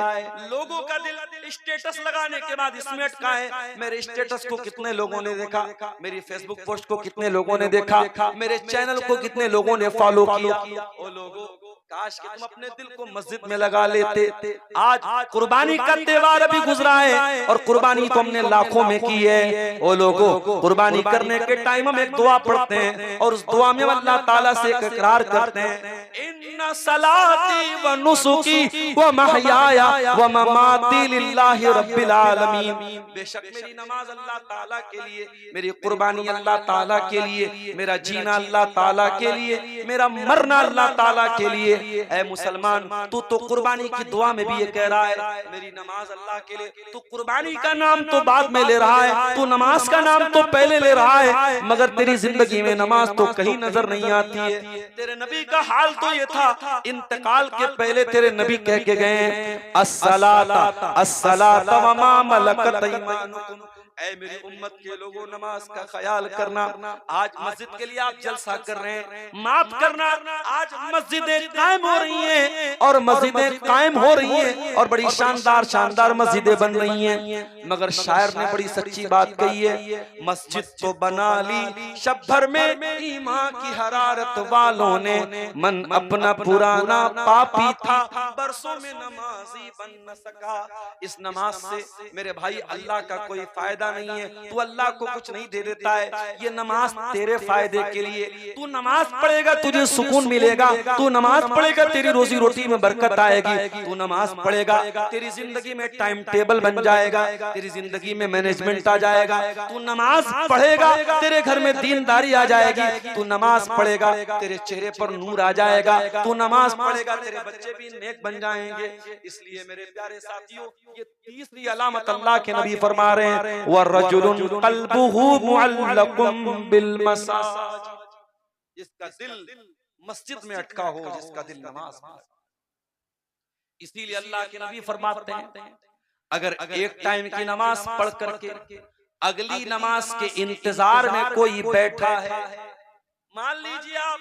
लोगों का दिल स्टेटस लगाने के बाद इसमें अटका है। मेरे स्टेटस को कितने लोगों ने देखा, मेरी फेसबुक पोस्ट को कितने लोगों ने देखा, मेरे चैनल को कितने लोगों ने फॉलो किया। ओ लोगों, काश कि तुम अपने दिल को मस्जिद में लगा लेते। आज कुर्बानी का त्योहार अभी गुजरा है और कुर्बानी तो हमने लाखों में की है। ओ लोगों, कुर्बानी करने के टाइम हम एक दुआ पढ़ते हैं और उस दुआ में अल्लाह ताला से एक इकरार करते हैं, इन्ना सलाती व नुसुकी व महयाया व ममाती लिल्लाहि रब्बिल आलमीन। बेशक मेरी नमाज अल्लाह ताला के लिए, मेरी कुर्बानी अल्लाह ताला के लिए, मेरा जीना अल्लाह ताला के लिए, मेरा मरना अल्लाह ताला के लिए। ऐ मुसलमान, तू तो कुर्बानी की दुआ में भी ये कह रहा है मेरी नमाज अल्लाह के लिए। तू कुर्बानी का नाम तो बाद में ले रहा है, तू नमाज का नाम तो पहले ले रहा है, मगर तेरी जिंदगी में नमाज तो कहीं नजर नहीं आती है। तेरे नबी का हाल तो ये था, इंतकाल के पहले तेरे नबी कह के गए अस्सलाता अस्सलाता व मा मलकत ऐमानुकुम। ऐ मेरी उम्मत के लोगों, नमाज का ख्याल करना। आज मस्जिद के लिए आप जलसा कर रहे हैं, माफ करना, आज मस्जिदें कायम हो रही हैं और मस्जिदें कायम हो रही हैं और बड़ी शानदार शानदार मस्जिदें बन रही हैं, मगर शायर ने बड़ी सच्ची बात कही है, मस्जिद तो बना ली शब भर में ईमान की हरारत वालों ने, मन अपना पुराना पापी था बरसों में नमाजी बन न सका। इस नमाज से मेरे भाई अल्लाह का कोई फायदा नहीं है, तू अल्लाह को कुछ नहीं दे देता है। ये नमाज तेरे फायदे के लिए, तू नमाज पढ़ेगा तुझे सुकून मिलेगा, तू नमाज पढ़ेगा तेरी रोजी रोटी में बरकत आएगी, तू नमाज पढ़ेगा तेरी जिंदगी में टाइम टेबल बन जाएगा, तेरी जिंदगी में मैनेजमेंट आ जाएगा, तू नमाज पढ़ेगा तेरे घर में दीनदारी आ जाएगी, तू नमाज पढ़ेगा तेरे चेहरे पर नूर आ जाएगा, तू नमाज पढ़ेगा तेरे बच्चे भी नेक बन जाएंगे। इसलिए मेरे प्यारे साथियों, ये तीसरी अलामत अल्लाह के नबी फरमा रहे हैं, वरजुलुन क़ल्बुहु मुअल्लक़ुम बिल मसाजिद, जिसका दिल मस्जिद में अटका हो, जिसका दिल नमाज में। इसीलिए अल्लाह के नबी फरमाते हैं, अगर एक टाइम की नमाज पढ़ करके अगली नमाज के इंतजार में कोई बैठा है। मान लीजिए आप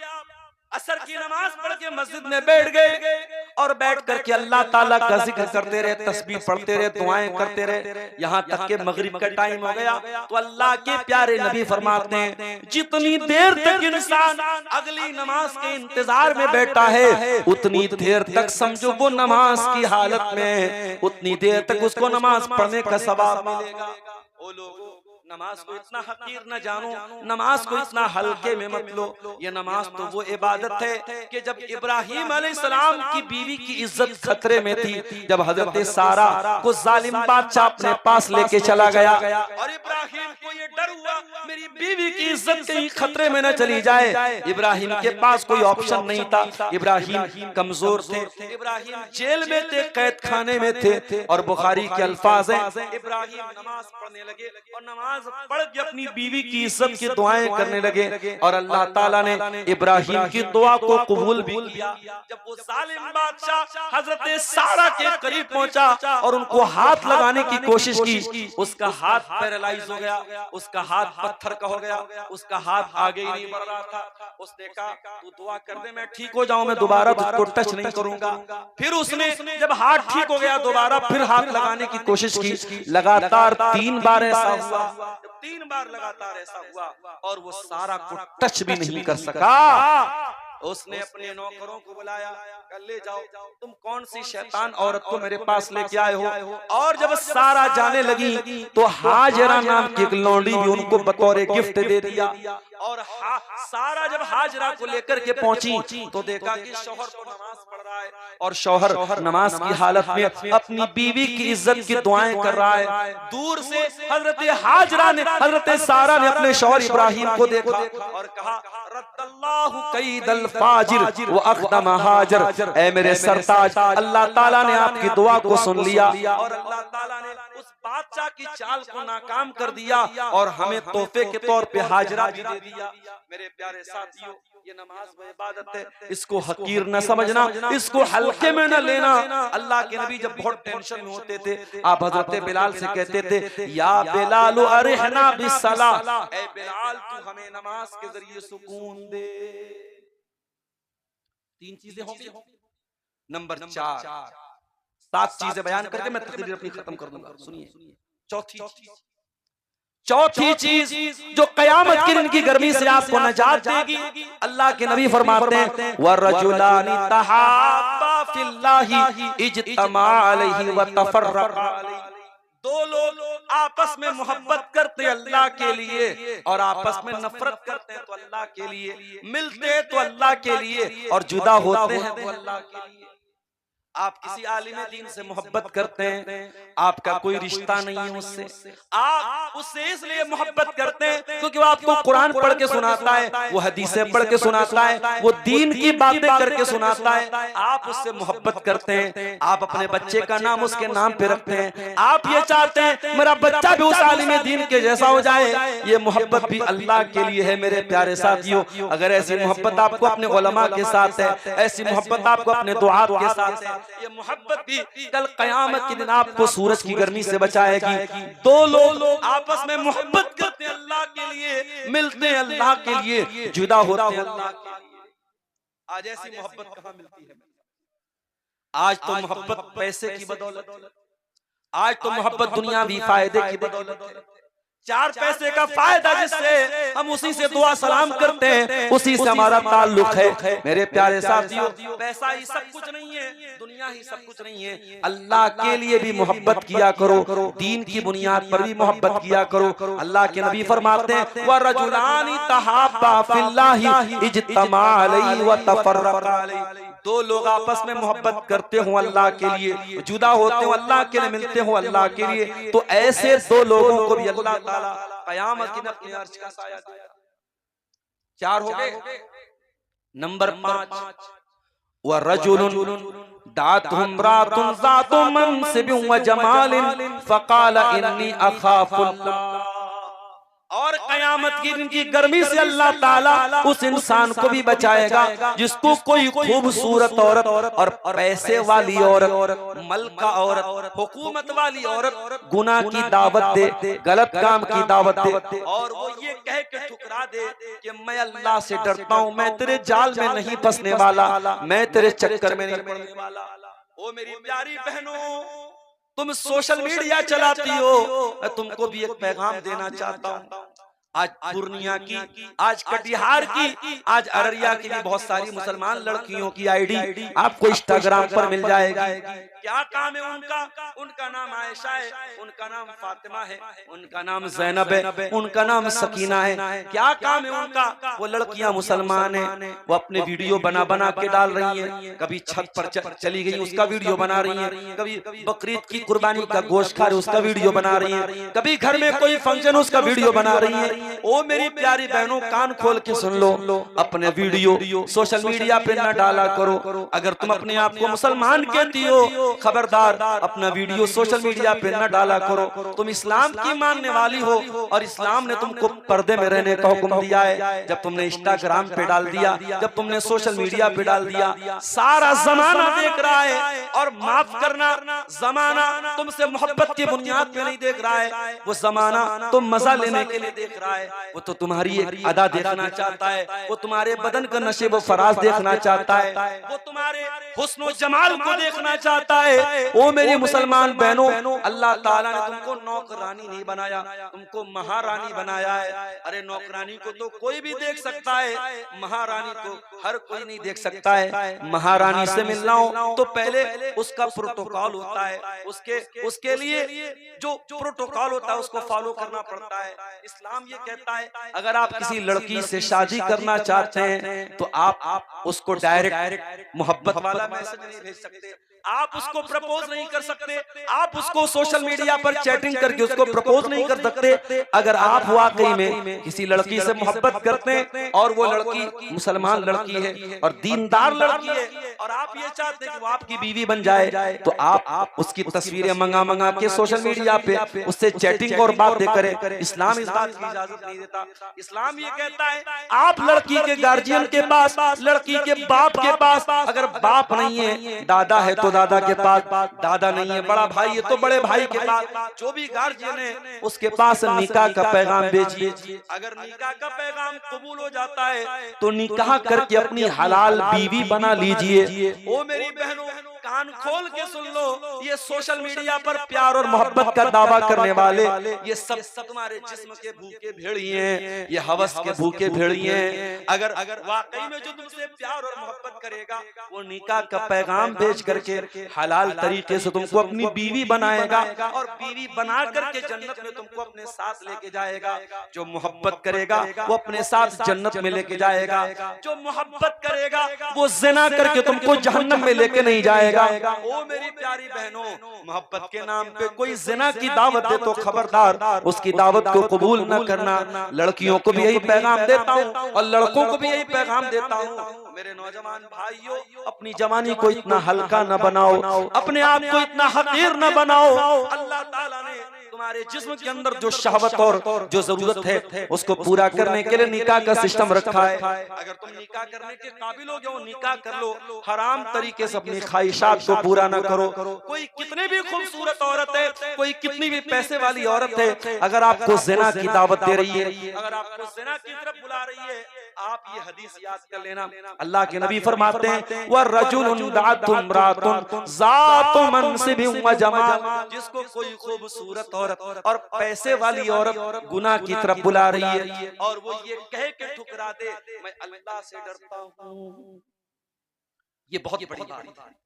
असर की नमाज पढ़ के मस्जिद में बैठ गए और बैठ करके अल्लाह ताला का जिक्र करते रहे, तस्बीह पढ़ते रहे, दुआएं करते रहे, यहाँ तक के मगरिब का टाइम हो गया। तो अल्लाह के प्यारे नबी फरमाते हैं जितनी देर तक इंसान अगली नमाज के इंतजार में बैठा है उतनी देर तक समझो वो नमाज की हालत में, उतनी देर तक उसको नमाज पढ़ने का सवाब मिलेगा। ओ लोगों, नमाज को इतना हकीर न जानो, नमाज को इतना हल्के में मत लो। ये नमाज तो वो इबादत है कि जब इब्राहिम अलैहिस्सलाम की बीवी की इज्जत खतरे में थी, जब हजरत सारा को जालिम बादशाह अपने पास लेके चला गया और इब्राहिम को ये डर हुआ मेरी बीवी की इज्जत कहीं खतरे में न चली जाए। इब्राहिम के पास कोई ऑप्शन नहीं था, इब्राहिम कमजोर थे, इब्राहिम जेल में थे, कैद खाने में थे। और बुखारी के अल्फाज हैं इब्राहिम नमाज पढ़ने लगे और नमाज पढ़ के अपनी बीवी की इज्जत की दुआएं करने लगे और अल्लाह ताला ने इब्राहिम की दुआ को कबूल भी किया। जब वो जालिम बादशाह हजरत सारा के करीब पहुंचा और उनको हाथ लगाने की कोशिश की, उसका हाथ पैरालाइज हो गया, उसका हाथ पत्थर का हो गया, उसका हाथ आगे ही नहीं बढ़ रहा था। उसने कहा तू दुआ कर दे मैं ठीक हो जाऊं, मैं दोबारा तुझको टच नहीं करूंगा। फिर उसने जब हाथ ठीक हो गया दोबारा फिर हाथ लगाने की कोशिश की। लगातार 3 बार ऐसा हुआ, 3 बार लगातार ऐसा हुआ और वो सारा को टच भी नहीं कर सका। उसने अपने नौकरों को बुलाया, कल ले जाओ, तुम कौन सी शैतान औरत को मेरे पास लेके आए हो। और जब सारा जाने लगी तो हाजरा नाम की एक लौंडी भी उनको बतौर गिफ्ट दे दिया। और सारा जब हाजरा को लेकर के पहुंची तो देखा कि शौहर तो नमाज पढ़ रहा है और शौहर नमाज की हालत में अपनी बीवी की इज्जत की दुआएं कर रहा है। दूर से हजरत हाजरा ने, हजरत सारा ने अपने शौहर इब्राहिम को देखा और कहा रद्दल्लाहु कैदल फाजिर व अक़दम हाजर, ऐ मेरे सरताज अल्लाह ताला ने आपकी दुआ को सुन लिया और अल्लाह ताला ने उस बादशाह की चाल को नाकाम कर दिया और हमें तोहफे के तौर पे हाजरा भी दे दिया। मेरे प्यारे साथियों, ये नमाज व इबादत है, इसको हकीर न समझना, इसको हल्के में न लेना। अल्लाह के नबी जब बहुत टेंशन में होते थे आप हजरत बिलाल से कहते थे या बिलाल अरिहना बिस्सलाह, ऐ बिलाल तू हमें नमाज के जरिए सुकून दे। 3 चीजें होंगी। नंबर 4, 7 चीजें बयान करके मैं तकरीर अपनी खत्म कर दूंगा। सुनिए चौथी चीज जो कयामत के दिन की गर्मी से आपको नजात देगी, अल्लाह के नबी फरमाते हैं वरजुलानी तहाब्बा फिल्लाहि इज्तमा अलैहि व तफर्रक़ा अलैहि। 2 लोग आपस में मोहब्बत करते अल्लाह के लिए और आपस में नफरत करते हैं तो अल्लाह के लिए, मिलते हैं तो अल्लाह के लिए और जुदा होते हैं तो अल्लाह के लिए। आप किसी आलिम दीन से मोहब्बत करते हैं, आपका कोई रिश्ता नहीं है उससे, आप उससे इसलिए मोहब्बत करते हैं क्योंकि वो आपको कुरान पढ़ के सुनाता है, वो हदीसें पढ़ के सुनाता है, वो दीन की बातें करके सुनाता है। आप उससे मोहब्बत करते हैं, आप अपने बच्चे का नाम उसके नाम पे रखते हैं, आप ये चाहते हैं मेरा बच्चा भी उस आलिम दीन के जैसा हो जाए। ये मोहब्बत भी अल्लाह के लिए है। मेरे प्यारे साथियों, अगर ऐसी मोहब्बत आपको अपने उलमा के साथ है, ऐसी मोहब्बत आपको अपने दुआत के साथ है, ये मोहब्बत भी कल कयामत के दिन आपको सूरज की गर्मी से बचाएगी। 2 लोग आपस में मोहब्बत करते हैं अल्लाह के लिए, मिलते हैं अल्लाह के लिए, जुदा होते हैं अल्लाह के लिए। आज ऐसी मोहब्बत कहाँ मिलती है? आज तो मोहब्बत पैसे की बदौलत, आज तो मोहब्बत दुनियावी फायदे की बदौलत है। 4 पैसे का फायदा जिससे हम उसी से दुआ सलाम करते हैं, उसी से हमारा ताल्लुक है। मेरे प्यारे साथियों, पैसा ही सब कुछ नहीं है, दुनिया ही सब कुछ नहीं है। अल्लाह के लिए भी मोहब्बत किया करो, दीन की बुनियाद पर भी मोहब्बत किया करो। अल्लाह के नबी फरमाते हैं वरजुलानी तहाब्बा फिल्लाहि इज्तमा अलैहि व तफर्रक़ा अलैहि। 2 लोग आपस में मोहब्बत करते हो अल्लाह के लिए, जुदा होते हो अल्लाह के लिए, मिलते हो अल्लाह के लिए, तो ऐसे 2 लोगों को भी अल्लाह ताला कयामत के दिन अपने अर्श का साया देगा। 4 हो गए। नंबर 5 वरजुलुन दातहु इम्राअतुन ज़ातु मनसिबिन व जमालिन फ़क़ाल इन्नी अख़ाफ़ुल्लाह। और कयामत की दिन की गर्मी से अल्लाह ताला उस इंसान को भी बचाएगा जिसको कोई खूबसूरत औरत और पैसे वाली औरत, मलका औरत, हुकूमत वाली औरत गुनाह की दावत दे, गलत काम की दावत दे और वो ये कह के ठुकरा दे कि मैं अल्लाह से डरता हूँ, मैं तेरे जाल में नहीं फंसने वाला, मैं तेरे चक्कर में नहीं पड़ने वाला। ओ मेरी प्यारी बहनों, तुम सोशल मीडिया चलाती हो, मैं तुमको भी एक पैगाम देना चाहता हूँ। आज पूर्णिया की, आज कटिहार की, आज अररिया की भी बहुत सारी मुसलमान लड़कियों की आईडी आपको इंस्टाग्राम पर मिल जाएगी। क्या काम है उनका? उनका नाम आयशा है, उनका नाम फातिमा है, उनका नाम ज़ैनब है, उनका नाम सकीना है। क्या काम है उनका? वो लड़कियां मुसलमान हैं, वो अपने वीडियो बना बना के डाल रही हैं। कभी छत पर चली गई उसका वीडियो बना रही हैं, कभी बकरीद की कुर्बानी का गोश्त खा रही उसका वीडियो बना रही हैं, कभी घर में कोई फंक्शन उसका वीडियो बना रही हैं। ओ मेरी प्यारी बहनों, कान खोल के सुन लो, अपने वीडियो सोशल मीडिया पे न डाला करो। अगर तुम अपने आप को मुसलमान कहती हो, खबरदार अपना वीडियो सोशल मीडिया पे न डाला करो। तुम इस्लाम की मानने वाली हो और इस्लाम ने तुमको पर्दे में रहने का हुक्म दिया है। जब तुमने इंस्टाग्राम पे डाल दिया, जब तुमने सोशल मीडिया पे डाल दिया, सारा जमाना देख रहा है। और माफ करना, जमाना तुमसे मोहब्बत की बुनियाद पे नहीं देख रहा है, वो जमाना तुम मजा लेने के लिए देख रहा है। वो तो तुम्हारी एक अदा देखना चाहता है, वो तुम्हारे बदन का नशे व फराज देखना चाहता है, वो तुम्हारे हुस्न व जमाल को देखना चाहता है। ओ मेरी मुसलमान बहनों, अल्लाह ताला ने तुमको नौकरानी नहीं बनाया, तुमको महारानी बनाया है। अरे नौकरानी को तो कोई भी देख सकता है, महारानी को हर कोई नहीं देख सकता है। महारानी से मिलना हो तो पहले उसका प्रोटोकॉल होता है, उसके लिए जो प्रोटोकॉल होता है उसको फॉलो करना पड़ता है। इस्लाम ये कहता है, अगर आप किसी लड़की से शादी करना चाहते हैं तो आप उसको डायरेक्ट मोहब्बत वाला मैसेज नहीं भेज सकते, आप उसको प्रपोज नहीं कर सकते, आप उसको सोशल मीडिया पर चैटिंग करके उसको प्रपोज नहीं कर सकते। अगर आप वाकई में किसी लड़की से मोहब्बत करते हैं और वो लड़की मुसलमान लड़की है और दीनदार लड़की है और आप ये चाहते हैं कि वो आपकी बीवी बन जाए, तो आप उसकी तस्वीरें मंगा मंगा के सोशल मीडिया पे उससे चैटिंग और बातें करें। इस्लाम इस बात की इजाजत नहीं देता। इस्लाम ये कहता है, आप लड़की के गार्जियन के पास, लड़की के बाप के पास, अगर बाप नहीं है, दादा है तो दादा के पास, दादा नहीं है, बड़ा भाई है तो बड़े भाई के पास, जो भी गार्जियन है उसके पास निकाह का पैगाम भेजिए। अगर निकाह का पैगाम कबूल हो जाता है तो निकाह करके अपनी हलाल बीवी बना लीजिए। ओ मेरी बहनों, कान खोल के सुन लो, ये सोशल मीडिया पर प्यार और मोहब्बत का दावा करने वाले ये सब तुम्हारे जिस्म के भूखे भेड़िए हैं, ये हवस के भूखे भेड़िए हैं। अगर वाकई में जो तुमसे प्यार और मोहब्बत करेगा वो निकाह का पैगाम भेज करके हलाल तरीके से तुमको अपनी बीवी बनाएगा और बीवी बना करके जन्नत में तुमको अपने साथ लेके जाएगा। जो मोहब्बत करेगा वो अपने साथ जन्नत में लेके जाएगा, जो मोहब्बत करेगा वो ज़िना करके तुमको जहन्नम में लेके नहीं जाएगा। ओ मेरी प्यारी बहनों, मोहब्बत के नाम पे कोई ज़िना की दावत दे तो खबरदार उसकी दावत को कबूल न करना। लड़कियों को भी यही पैगाम देता हूँ और लड़कों को भी यही पैगाम देता हूँ, मेरे नौजवान भाइयों, अपनी जवानी को इतना हल्का न बनाओ, अपने आप को इतना हकीर न बनाओ। अल्लाह ताला ने तुम्हारे जिस्म के अंदर जो शहवत और जो जरूरत है उसको पूरा करने के लिए निकाह का सिस्टम रखा है। अगर तुम निकाह करने के काबिल हो गए, निकाह कर लो, हराम तरीके से अपनी ख्वाहिशात को पूरा ना करो। कोई कितनी भी खूबसूरत औरत है, कोई कितनी भी पैसे वाली औरत है, अगर आपको ज़िना की दावत दे रही है, अगर आपको ज़िना की तरफ बुला रही है, आप ये हदीस याद कर लेना। अल्लाह के नबी फरमाते हैं, व रजुलुन दाअतु इम्राअतुन ज़ातु मनसिबिन व जमाल, जिसको कोई खूबसूरत औरत और पैसे वाली औरत गुनाह की तरफ बुला रही है और वो ये कह के ठुकरा दे, मैं अल्लाह से डरता हूँ, ये बहुत बड़ी बात है।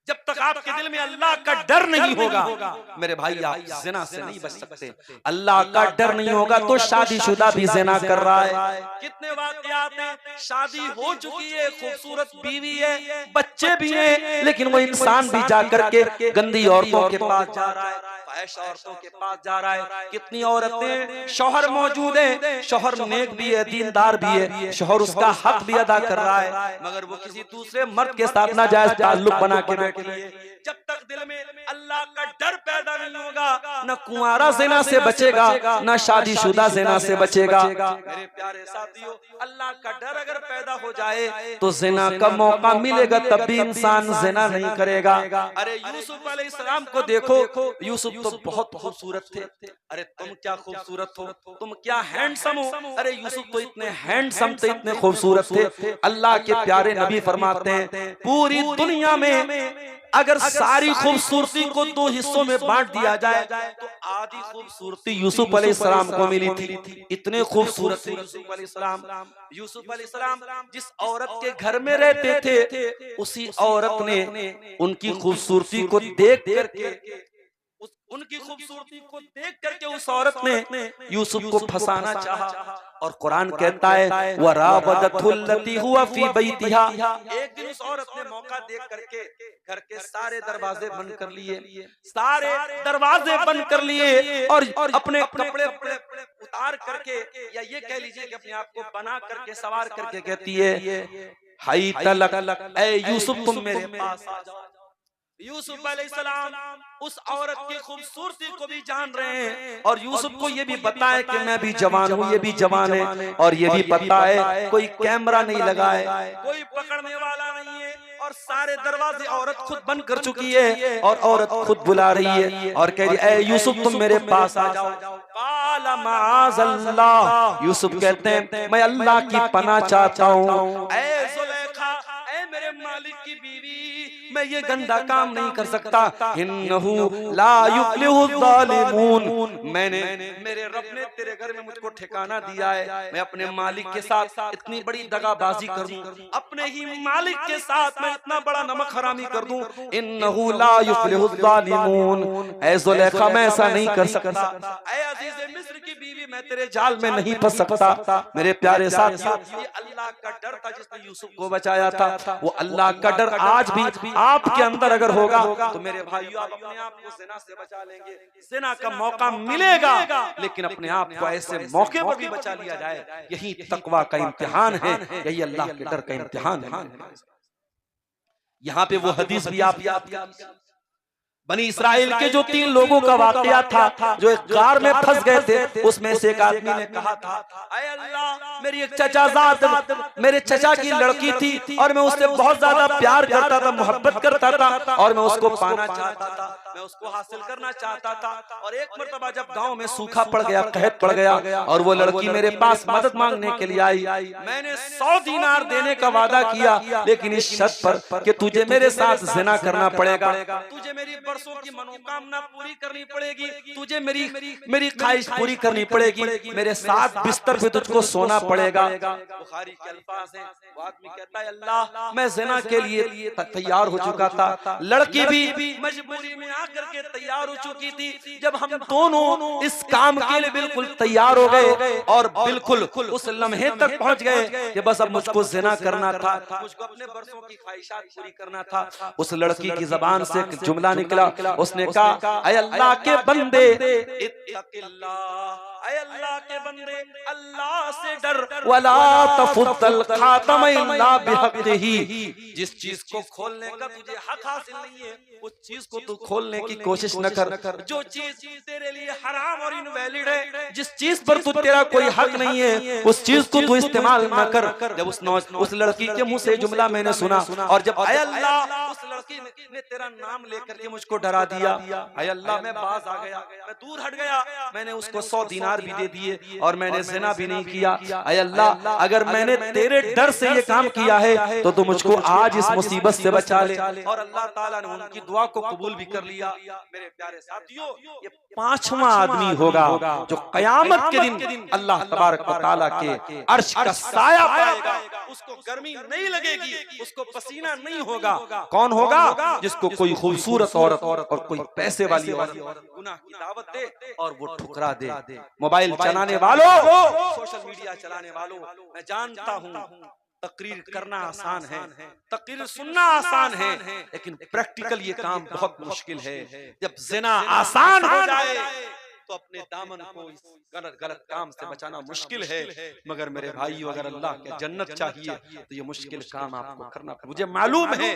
जब तक आपके दिल में अल्लाह का डर नहीं होगा, मेरे भाई, आप ज़िना से नहीं बच सकते। अल्लाह का डर नहीं होगा तो शादीशुदा भी ज़िना कर रहा है। कितने वाक़यात हैं, शादी हो चुकी है, खूबसूरत बीवी है, बच्चे भी हैं, लेकिन वो इंसान भी जाकर के गंदी औरतों के पास जा रहा है। ऐश औरतों के पास जा रहा है। कितनी औरतें, शौहर मौजूद है, शौहर नेक भी है, दीनदार भी है, शौहर उसका हक भी अदा कर रहा है, मगर वो किसी दूसरे मर्द के साथ नाजायज ताल्लुक बना के बैठी है। जब तक दिल में अल्लाह का डर पैदा नहीं होगा, न कुंवारा ज़िना से बचेगा, न शादीशुदा ज़िना से बचेगा। मेरे प्यारे साथियों, अल्लाह का डर अगर पैदा हो जाए तो ज़िना का मौका मिलेगा, तब भी इंसान ज़िना नहीं करेगा। अरे यूसुफ अलैहिस्सलाम को देखो, यूसुफ तो बहुत खूबसूरत थे। अरे तुम क्या खूबसूरत हो, तुम क्या हैंडसम हो। अरे यूसुफ तो इतने हैंडसम थे, इतने खूबसूरत थे। अल्लाह के प्यारे नबी फरमाते हैं, पूरी दुनिया में अगर सारी खूबसूरती को दो हिस्सों में बांट दिया जाए तो आधी खूबसूरती यूसुफ अलैहिस्सलाम को मिली थी। इतने खूबसूरत थे यूसुफ अलैहिस्सलाम। यूसुफ अलैहिस्सलाम जिस औरत के घर में रहते थे, उसी औरत ने उनकी खूबसूरती को देख करके, उनकी खूबसूरती को देख करके उस औरत ने यूसुफ को फंसाना चाहा। और कुरान कहता है, वराबदतुल्लती हुआ फी बैतिहा। एक दिन उस औरत ने मौका देख करके घर के सारे दरवाजे बंद कर लिए, सारे दरवाजे बंद कर लिए और अपने कपड़े उतार करके, या ये कह लीजिए कि अपने आप को बना करके, सवार करके कहती है, हाय तलक, ऐ यूसुफ तुम मेरे पास आ जाओ। यूसुफ अलैहिस्सलाम उस औरत की खूबसूरती को भी जान रहे हैं, और यूसुफ को ये भी पता है कि मैं भी जवान हूँ, ये भी जवान है, और ये भी पता है कोई कैमरा नहीं लगा है, कोई पकड़ने वाला नहीं है, और सारे दरवाजे औरत खुद बंद कर चुकी है, और औरत खुद बुला रही है और कह रही है, ऐ यूसुफ तुम मेरे पास आ जाओ। काला माअज़ल्लाह, यूसुफ कहते हैं मैं अल्लाह की पनाह चाहता हूँ। ऐ ज़ुलेखा, ऐ मेरे मालिक की बीवी, मैं ये गंदा काम नहीं कर सकता। इन्नहु ला युफ्लिहु ज़ालिमून, मैंने, मेरे रब ने तेरे घर में मुझको ठिकाना दिया है, मैं अपने मालिक के साथ इतनी बड़ी दगाबाजी कर दूं, अपने ही मालिक के साथ मैं इतना बड़ा नमक हरामी कर दूं। इन्नहु ला युफ्लिहु ज़ालिमून, ऐ ज़ुलेखा मैं ऐसा नहीं कर सकता। ऐ अज़ीज़े मिस्र की बीवी, मैं तेरे जाल में नहीं फंस सकता। मेरे प्यारे साथियों, ये अल्लाह का डर था जिसने यूसुफ को बचाया था। वो अल्लाह का डर आज भी आपके अंदर अगर होगा तो मेरे भाइयों, आप अपने आप को ज़िना से बचा लेंगे। ज़िना का मौका मिलेगा, लेकिन अपने आप को ऐसे मौके पर भी बचा लिया जाए। यही तकवा का इम्तिहान है, यही अल्लाह के डर का इम्तिहान है। यहाँ पे वो हदीस भी आप याद कीजिए, बनी इस्राएल के जो 3 लोगों का वाकया था, जो एक गार में फंस गए थे, उसमें से एक आदमी ने कहा था, ऐ अल्लाह, मेरी एक चचाजाद, मेरे चचा की लड़की थी और मैं उससे बहुत ज्यादा प्यार करता था, मोहब्बत करता था, और मैं उसको पाना चाहता था, मैं उसको हासिल करना चाहता था। और एक मर्तबा जब गांव में सूखा पड़ गया, कहत पड़ गया, और वो लड़की मेरे पास मदद मांगने के लिए आई, मैंने 100 दीनार देने का वादा किया, लेकिन इस शर्त पर कि तुझे मेरे साथ ज़िना करना पड़ेगा, तुझे मेरी बरसों की मनोकामना पूरी करनी पड़ेगी, तुझे मेरी ख्वाहिश पूरी करनी पड़ेगी, मेरे साथ बिस्तर पे तुझको सोना पड़ेगा। बुखारी के अल्फाज हैं, वो आदमी कहता है, अल्लाह, मैं ज़िना के लिए तैयार हो चुका था, लड़की भी मजबूरी में आकर के तैयार हो चुकी थी। जब हम दोनों इस काम के लिए बिल्कुल तैयार हो गए और बिल्कुल उस लम्हे तक पहुंच गए कि बस अब मुझको ज़िना करना था, मुझको अपने बरसों की ख्वाहिशात पूरी करना था, उस लड़की की ज़बान से एक जुमला निकला, उसने कहा, ऐ अल्लाह के बंदे इत्तक़िल्लाह, ऐ अल्लाह के बंदे अल्लाह से डर, वला तफुद्दल खातम इल्ला बिहक़्क़िही, जिस चीज को खोलने का तुझे हक हासिल नहीं है, उस चीज को तू खोलने की कोशिश न कर। जो चीज तेरे लिए हराम और इनवैलिड है, जिस चीज पर तू तेरा कोई हक नहीं है, उस चीज को तू इस्तेमाल न कर। जब उस लड़की के मुंह से जुमला मैंने सुना, और जब ऐ अल्लाह, उस लड़की ने तेरा नाम लेकर के मुझको डरा दिया, ऐ अल्लाह, मैं बाज आ गया, मैं दूर हट गया, मैंने उसको 100 दीनार भी दे दिए और मैंने ज़िना भी नहीं किया। ऐ अल्लाह, अगर मैंने तेरे डर से ये काम किया है तो तू मुझको आज इस मुसीबत से बचा ले। और अल्लाह ताला ने उनकी दुआ को कबूल भी कर लिया। मेरे प्यारे साथियों, ये 5वां आदमी होगा जो कयामत के दिन अल्लाह तबारक व तआला के अर्श का साया पाएगा, उसको गर्मी नहीं लगेगी, उसको पसीना नहीं होगा। कौन होगा? जिसको कोई खूबसूरत औरत और कोई पैसे वाली औरत गुनाह की दावत दे और वो ठुकरा दे। मोबाइल चलाने वालों, सोशल मीडिया चलाने वालों, मैं जानता हूँ तकरीर करना आसान है, तकरीर सुनना आसान है, लेकिन प्रैक्टिकल ये काम बहुत मुश्किल है। जब जिना आसान हो जाए तो अपने दामन को इस गलत काम से बचाना मुश्किल है। मगर मेरे भाइयों, अगर अल्लाह के जन्नत चाहिए तो ये मुश्किल काम आपको करना पड़ेगा। मुझे मालूम है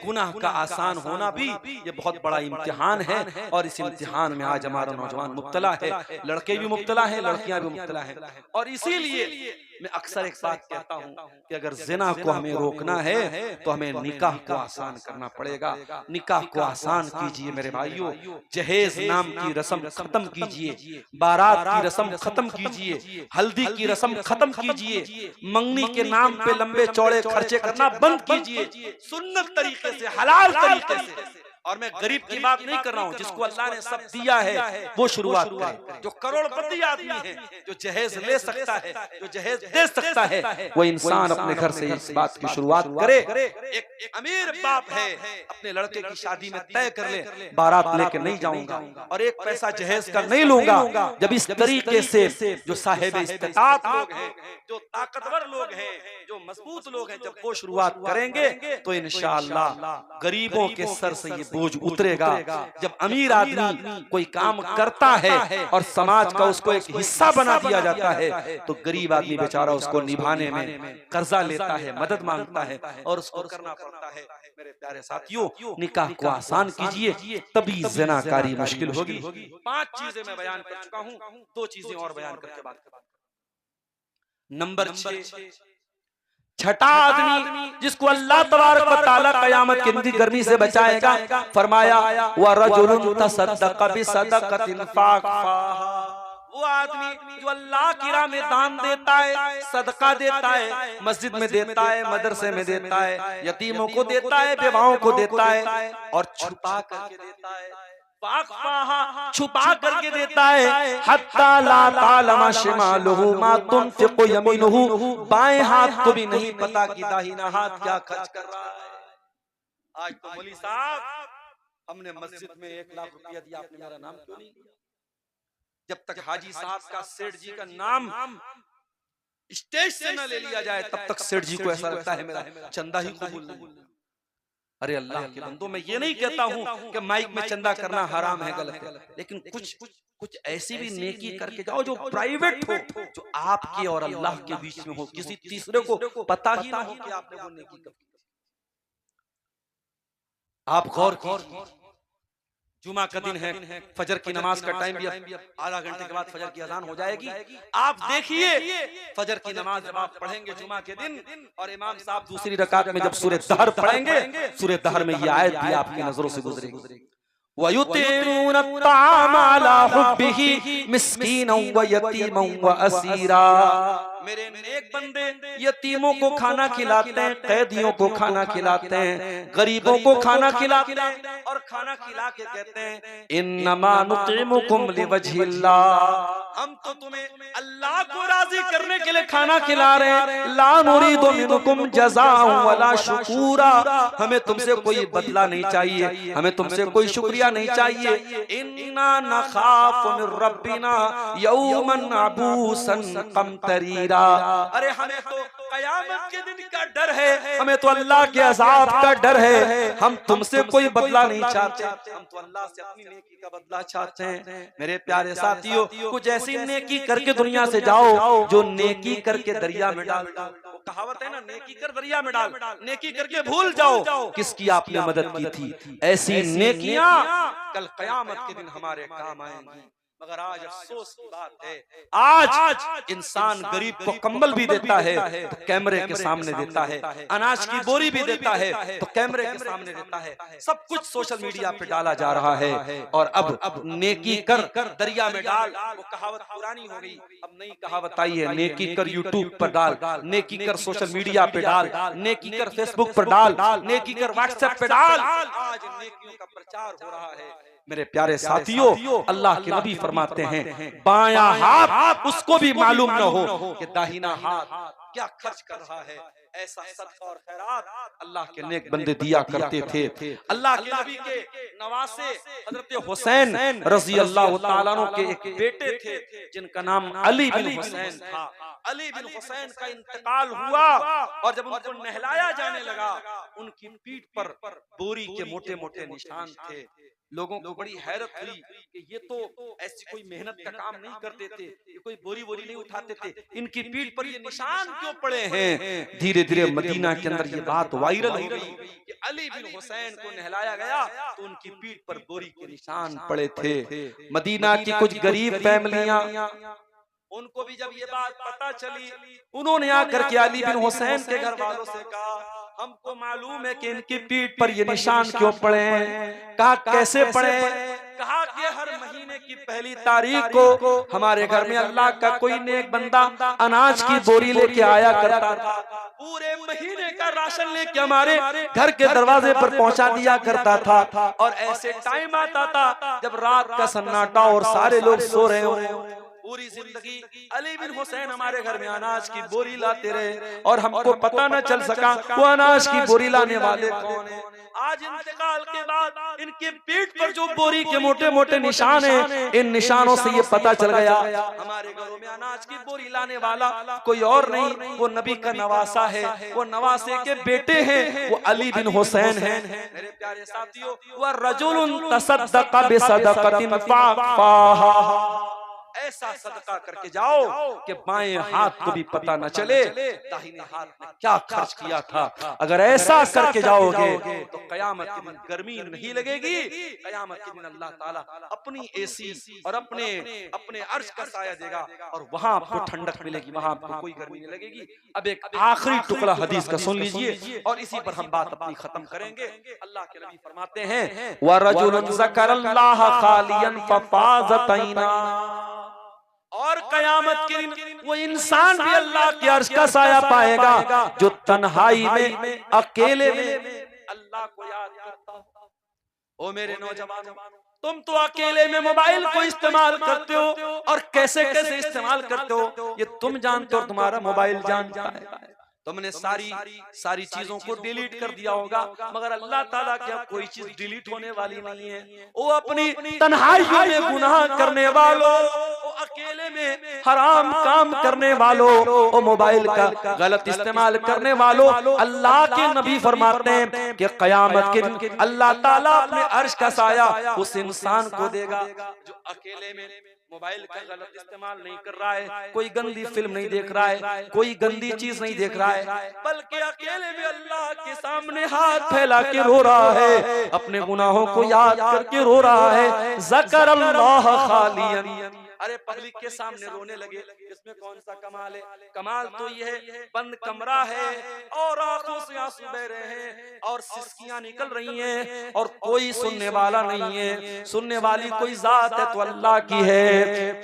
गुनाह का आसान होना भी ये बहुत बड़ा इम्तिहान है, और इस इम्तिहान में आज हमारा नौजवान मुब्तला है, लड़के भी मुब्तला है, लड़कियां भी मुब्तला है। और इसीलिए मैं अक्सर एक बात कहता हूँ कि अगर जिना को हमें रोकना है तो हमें निकाह को आसान करना पड़ेगा। निकाह को आसान कीजिए मेरे भाइयों, जहेज नाम की रस्म खत्म कीजिए, बारात की रस्म खत्म कीजिए, हल्दी की रस्म खत्म कीजिए, मंगनी के नाम पे लंबे चौड़े खर्चे करना बंद कीजिए, सुन्नत तरीके से, हलाल तरीके से। और मैं गरीब की बात नहीं कर रहा हूँ, जिसको अल्लाह ने सब दिया है वो शुरुआत करे। जो करोड़पति आदमी है, जो जहेज ले सकता है, जो जहेज दे सकता है, वो इंसान अपने घर से इस बात की शुरुआत करे। एक अमीर बाप है, अपने लड़के की शादी में तय कर ले बारात लेके नहीं जाऊंगा और एक पैसा जहेज का नहीं लूंगा। जब इस तरीके से जो साहिब इस्तिताअत लोग हैं, जो ताकतवर लोग हैं, जो मजबूत लोग हैं, जब वो शुरुआत करेंगे तो इंशाअल्लाह गरीबों के सर से ये बोझ उतरेगा। जब अमीर आदमी कोई काम करता है और समाज का उसको एक हिस्सा बना दिया जाता है, तो गरीब आदमी बेचारा उसको निभाने में कर्जा लेता है, मदद मांगता है और उसको करना पड़ता है। मेरे प्यारे साथियों, निकाह को आसान कीजिए, तभी ज़िनाकारी मुश्किल होगी। 5 चीजें मैं बयान कर चुका हूँ, 2 चीजें और बयान करके बात करूंगा। नंबर 6, छठा आदमी जिसको अल्लाह तबारक व तआला क़यामत के दिन गर्मी से बचाएगा, फरमाया व रजुलुन तसद्दक़ बिसदक़तिन फ़अख़फ़ाहा। वो आदमी जो अल्लाह की राह में दान देता है, सदका देता है, मस्जिद में देता है, मदरसे में देता है, यतीमों को देता है, बेवाओं को देता है, और छुपा करके देता है, छुपा करके देता है। हत्ता ला तालमा शिमालुहु मा तुनफिकु यमीनुहु, बाएं हाथ को भी नहीं पता कि दाहिना हाथ क्या खर्च कर रहा है। आज तो मौलवी साहब, हमने मस्जिद में 1 लाख रुपया दिया, आपने मेरा नाम क्यों नहीं लिया? जब तक हाजी साहब का, सेठ जी का नाम स्टेज से न ले लिया जाए, तब तक सेठ जी को ऐसा लगता है मेरा चंदा ही कबूल नहीं। अरे अल्लाह के बंदो, मैं ये नहीं कहता हूँ कि माइक में चंदा करना हराम है, गलत है, लेकिन कुछ ऐसी भी नेकी करके जाओ जो प्राइवेट हो, जो आपके और अल्लाह के बीच में हो, किसी तीसरे को पता ही ना हो कि आपने वो नेकी कर। आप गौर कीजिए, जुमा का दिन है, फजर की नमाज का टाइम भी आधा घंटे के बाद फजर की अजान हो जाएगी। आप देखिए, फजर की नमाज जब आप पढ़ेंगे जुमा के दिन, और इमाम साहब दूसरी रकात में जब सूरह दहर पढ़ेंगे, सूरह दहर में ये आयत भी आपकी नजरों से गुजरेगी, वयुतिमून अत्ताम अला हुब्बिही मिस्कीनन व यतीमन व असीरा। मेरे नेक बंदे यतीमों को खाना खिलाते हैं, कैदियों को खाना खिलाते हैं, गरीबों को खाना खिलाते हैं, और खाना खिला के कहते हैं इन्नमा नुतिमुकुम लिवजहिल्लाह, हम तो तुम्हें अल्लाह को राजी करने के लिए खाना खिला रहे हैं। ला नुरीदु मिनकुम जज़ाअन वला शुकूरा, हमें तुमसे कोई बदला नहीं चाहिए, हमें तुमसे कोई शुक्रिया नहीं चाहिए। इन्ना नखाफु मिन रब्बिना यौमन अबूसन कमतरीरा, अरे हमें तो कयामत के दिन का डर है, हमें तो अल्लाह के अज़ाब का डर है, हम तुमसे कोई बदला नहीं चाहते, हम तो अल्लाह से अपनी नेकी का बदला चाहते हैं। मेरे प्यारे साथियों, कुछ ऐसी नेकी करके दुनिया से जाओ जो नेकी करके दरिया में डाल। कहावत है ना, नेकी कर दरिया में डाल, नेकी करके भूल जाओ किसकी आपने मदद की थी। ऐसी नेकियां कल कयामत के दिन हमारे काम आएंगी। मगर आज अफसोस की बात है, आज इंसान गरीब को कंबल भी देता है तो कैमरे के सामने देता है, अनाज की बोरी भी देता है तो कैमरे के सामने देता है, सब कुछ सोशल मीडिया पे डाला जा रहा है। और अब नेकी कर दरिया में डाल, वो कहावत पुरानी हो गई, अब नई कहावत आई है, नेकी कर यूट्यूब पर डाल, नेकी कर सोशल मीडिया पे डाल, नेकी कर फेसबुक पर डाल, नेकी कर व्हाट्सएप पे डाल। आज नेकियों का प्रचार हो रहा है। मेरे प्यारे साथियों, अल्लाह के नबी फरमाते हैं बायां हाथ उसको भी मालूम न हो कि दाहिना हाथ क्या खर्च कर रहा है। ऐसा सदका और खैरात अल्लाह के नेक बंदे दिया करते थे। अल्लाह के नबी के नवासे हजरत हुसैन रजी अल्लाह तआला अन्हु के एक बेटे थे जिनका नाम अली बिन हुसैन था। अली बिन हुसैन का इंतकाल हुआ और जब उनको नहलाया जाने लगा उनकी पीठ पर बोरी के मोटे मोटे निशान थे। लोगों को बड़ी हैरत हुई कि ये तो ऐसी कोई मेहनत का काम नहीं करते थे, ये कोई बोरी बोरी नहीं उठाते थे, इनकी पीठ पर ये निशान क्यों पड़े हैं। धीरे धीरे मदीना के अंदर ये बात वायरल हो गई कि अली बिन हुसैन को नहलाया गया तो उनकी पीठ पर बोरी के निशान पड़े थे। मदीना की कुछ गरीब फैमिलियां, उनको भी जब ये बात पता चली उन्होंने आकर के अली बिन हुसैन के घर वालों से कहा हमको मालूम है कि इनकी पीठ पर ये निशान क्यों पड़े हैं। कहा कैसे पड़े। कहा कि हर महीने की पहली तारीख को हमारे घर में अल्लाह का कोई नेक बंदा अनाज की बोरी लेके आया करता था, पूरे महीने का राशन लेके हमारे घर के दरवाजे पर पहुंचा दिया करता था। और ऐसे टाइम आता था जब रात का सन्नाटा और सारे लोग सो रहे हो, पूरी जिंदगी अली बिन हुसैन हमारे घर में अनाज की बोरी लाते रहे और हमको पता न चल सका वो अनाज की बोरी लाने वाले कौन है। आज इंतकाल के बाद इनके पीठ पर जो बोरी के मोटे मोटे निशान हैं, इन निशानों से ये पता चल गया हमारे घरों में अनाज की बोरी लाने वाला कोई और नहीं, वो नबी का नवासा है, वो नवासे के बेटे हैं, वो अली बिन हुसैन हैं। मेरे प्यारे साथियों, वह रजुलुन तसद्दक़ बिसदक़तिन फ़अख़फ़ाहा, ऐसा सदका करके जाओ कि बाएं हाथ को भी पता न चले दाहिने हाथ में क्या खर्च किया था। अगर ऐसा करके जाओगे तो कयामत के दिन गर्मी नहीं लगेगी, कयामत के दिन अल्लाह ताला अपनी एसी और अपने अर्श का साया देगा और वहां आपको ठंडक मिलेगी, वहां आपको कोई गर्मी नहीं लगेगी। अब एक आखिरी टुकड़ा हदीस का सुन लीजिए और इसी पर हम बात अपनी खत्म करेंगे। अल्लाह के नबी फरमाते हैं व रजुलन ज़करल्लाह खालियन फफ़ाज़त ऐना, और कयामत के दिन वो इंसान भी अल्लाह के अर्श का साया पाएगा जो तन्हाई में अकेले में अल्लाह को याद करता हो। ओ मेरे नौजवानों, तुम तो अकेले में मोबाइल को इस्तेमाल करते हो और कैसे कैसे इस्तेमाल करते हो ये तुम जानते हो, तुम्हारा मोबाइल जानता है। तुमने सारी चीजों को डिलीट कर दिया होगा, मगर अल्लाह ताला क्या कोई चीज डिलीट होने वाली नहीं है। वो अपनी तन्हाइयों में गुनाह करने वालों, वो अकेले में हराम काम करने वालों, वो मोबाइल का गलत इस्तेमाल करने वालों, अल्लाह के नबी फरमाते हैं कि कयामत के दिन अल्लाह ताला अपने अर्श का साया उस इंसान को देगा जो अकेले में मोबाइल का गलत इस्तेमाल नहीं कर रहा है, कोई गंदी फिल्म नहीं देख रहा है, कोई गंदी चीज नहीं देख रहा है, बल्कि अकेले में अल्लाह के सामने हाथ फैला के रो रहा है, अपने गुनाहों को याद करके रो रहा है। ज़करल्लाह खालियन, अरे पब्लिक के सामने रोने लगे, इसमें कौन सा कमाल है। कमाल तो ये है बंद कमरा है और आंखों से आंसू बह रहे हैं और सिसकियां निकल रही हैं और कोई सुनने वाला नहीं है, सुनने वाली कोई जात है तो अल्लाह की है।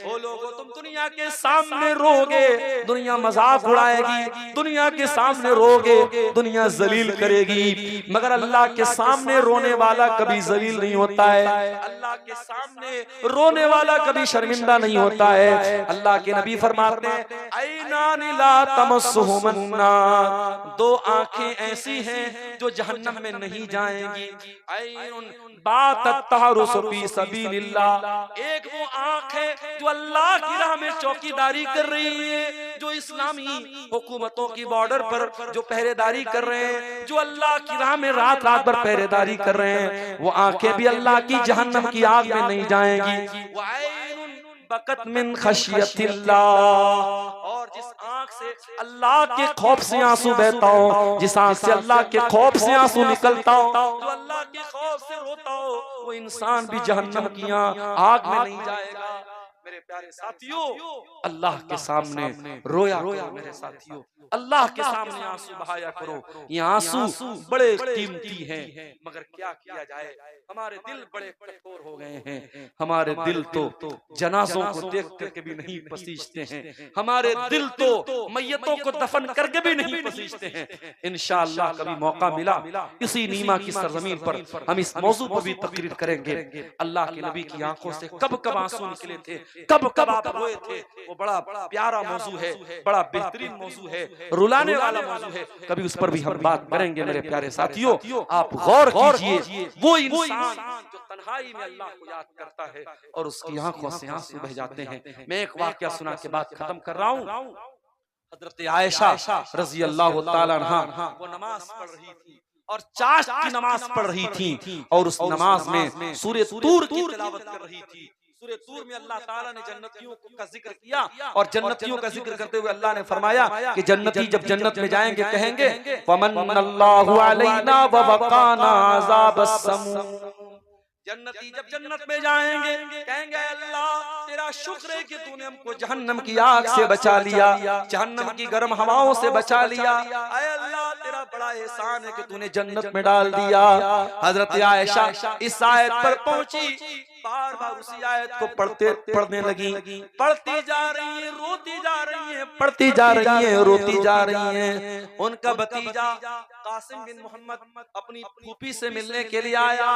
ओ लोगों, तुम दुनिया के सामने रोगे, दुनिया मजाक उड़ाएगी, दुनिया के सामने रोगे, दुनिया जलील करेगी, मगर अल्लाह के सामने रोने वाला कभी जलील नहीं होता है, अल्लाह के सामने रोने वाला कभी शर्मिंदा नहीं होता है। अल्लाह के नबी फरमाते हैं ऐनान ला तमस्सुहुमुन नार, दो आंखें ऐसी हैं जो जहन्नम में नहीं जाएंगी। ऐनुन बातत तहरुसु फी सबीलिल्लाह, एक वो आंख है जो अल्लाह की राह में चौकीदारी कर रही है, जो इस्लामी हुकूमतों की बॉर्डर पर जो पहरेदारी कर रहे हैं, जो अल्लाह की राह में रात रात भर पहरेदारी कर रहे हैं, वो आंखें भी अल्लाह की जहन्नम की आग में नहीं जाएंगी। बकत मिन खशियतिल्लाह, और जिस आंख से अल्लाह के खौफ से आंसू बहता हो, जिस आंख से अल्लाह के खौफ से आंसू निकलता हो, जो अल्लाह के खौफ से रोता हो, वो इंसान भी जहन्नम की आग में नहीं जाएगा। मेरे प्यारे साथियों, अल्लाह के सामने रोया करो मेरे साथियों, अल्लाह के सामने आंसू बहाया करो। ये आंसू बड़े कीमती हैं, मगर क्या किया जाए, हमारे दिल बड़े कठोर हो गए हैं। हमारे दिल तो जनाजों को देख करके भी नहीं पसीजते हैं, हमारे दिल तो मैयतों को दफन करके भी नहीं पसीजते हैं। इंशाअल्लाह कभी मौका मिला इसी नीमा की सरजमीन पर हम इस मौजू पर भी तकरीर करेंगे। अल्लाह के नबी की आंखों से कब कब आंसू निकले थे, कब कब आप रोए थे, वो बड़ा प्यारा मौजू है, बड़ा बेहतरीन मौजू है, रुलाने वाला मौजू है। कभी उस पर भी हम बात करेंगे मेरे प्यारे साथियों। आप गौर कीजिए, वो इंसान जो तन्हाई में अल्लाह को याद करता है और उसकी आंखों से आंसू बह जाते हैं। मैं एक वाकया सुना के बाद खत्म कर रहा हूँ। हजरत आयशा रजी अल्लाह ताला अन्हा वो नमाज पढ़ रही थी और चाश की नमाज पढ़ रही थी और उस नमाज में सूरह तूर की तिलावत कर रही थी। सूरह तूर में अल्लाह ताला ने जन्नतियों का जिक्र किया और जन्नतियों का जिक्र करते हुए अल्लाह ने फरमाया कि जन्नती जब जन्नत में जाएंगे कहेंगे फमन्नल्लाहु अलैना व वक़ाना अज़ाबस समूम। जन्नती जब जन्नत में जाएंगे कहेंगे अल्लाह तेरा शुक्र है कि तूने हमको जहन्नम की आग से बचा लिया, जहन्नम की गर्म हवाओं से बचा लिया। आए अल्लाह तेरा बड़ा एहसान है कि तूने जन्नत में डाल दिया। हजरत आयशा इस आयत पर पहुंची, बार बार उसी आयत को पढ़ने लगी, पढ़ती जा रही है, रोती जा रही है, पढ़ती जा रही है, रोती जा रही है। उनका भतीजा कासिम बिन मोहम्मद अपनी फूफी से मिलने के लिए आया,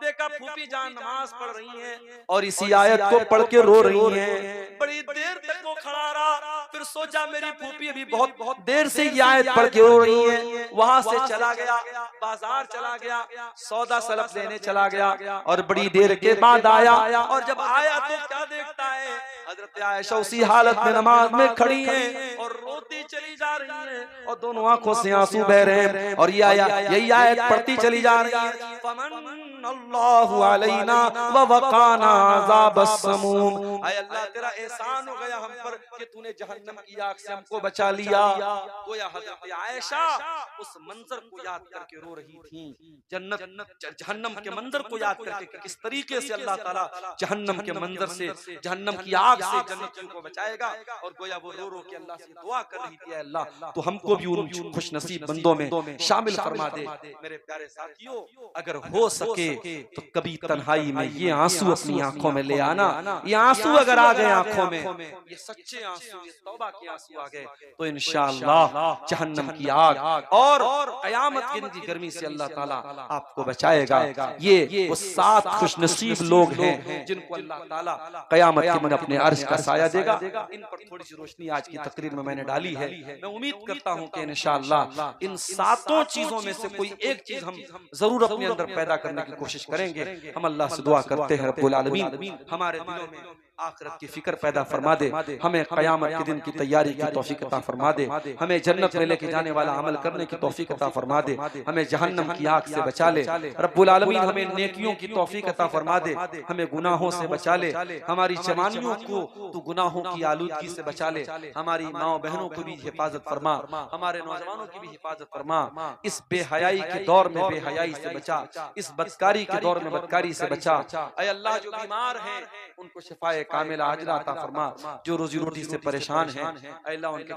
देखा फूफी जान नमाज पढ़ रही हैं और इसी आयत को पढ़ के रो रही हैं। बड़ी देर तक वो खड़ा रहा, फिर सोचा मेरी फूफी अभी बहुत देर से ये आयत पढ़ के रो रही है। वहां से चला गया, बाजार चला गया, सौदा सलफ लेने चला गया और बड़ी देर के बाद आया और जब आया तो क्या देखता है, हजरत आयशा उसी हालत में नमाज में खड़ी हैं और रोती चली जा रही हैं और दोनों आंखों से आंसू बह रहे हैं और यही आयत पढ़ती चली जा रही है फमन्नल्लाहु अलैना व वक़ाना अज़ाबस समूम। आय अल्लाह तेरा एहसान हो गया हम पर कि तूने जहन्नम की आग से हमको बचा लिया। गोया हजरत आयशा उस मंजर को याद करके रो रही थी, जहन्नम के मंजर को याद करके कि किस तरीके से अल्लाह ताला जहन्नम के मंजर से, जहन्नम की आग से जन्नतियों को बचाएगा। और गोया वो रो रो के अल्लाह से दुआ कर रही थी, अल्लाह तो हमको भी उन खुश नसीब बंदों में शामिल फरमा दे। मेरे प्यारे साथियों, अगर हो सके तो कभी तन्हाई में ये आंसू अपनी आंखों में ले आना। ये आंसू अगर आ गए आंखों में, ये सच्चे आंसू, ये तौबा के आंसू आ गए तो इंशाअल्लाह जहन्नम की आग और कयामत के दिन की गर्मी से अल्लाह ताला आपको बचाएगा। ये वो 7 खुशनसीब लोग हैं जिनको अल्लाह ताला कयामत के दिन अपने अर्श का साया देगा। इन पर थोड़ी सी रोशनी आज की तकरीर में मैंने डाली है। मैं उम्मीद करता हूं कि इंशाअल्लाह इन 7 चीजों में से कोई एक चीज हम जरूर अपने अंदर पैदा करने की कोशिश करेंगे। हम अल्लाह से दुआ करते हैं रब्बुल आलमीन हमारे दिलों में आखिरत की फिक्र पैदा फरमा दे, हमें कयामत के दिन की तैयारी की तौफीक अता फरमा दे, हमें जन्नत में लेके जाने वाला अमल करने की तौफीक अता फरमा दे, हमें जहन्नम की आग से बचा ले रब्बुल आलमीन, हमें नेकियों की तौफीक अता फरमा दे, हमें गुनाहों से बचा ले, हमारी जवानियों को तू गुनाहों की आलूदगी से बचा ले, हमारी माओ बहनों को भी हिफाजत फरमा, हमारे नौजवानों की भी हिफाजत फरमा, इस बेहयाई के दौर में बेहयाई से बचा, इस बदकारी के दौर में बदकारी से बचा। ऐ अल्लाह जो बीमार हैं उनको शिफाए कामिला आजिला अता फरमा, जो रोजी रोटी से परेशान हैं अल्लाह उनके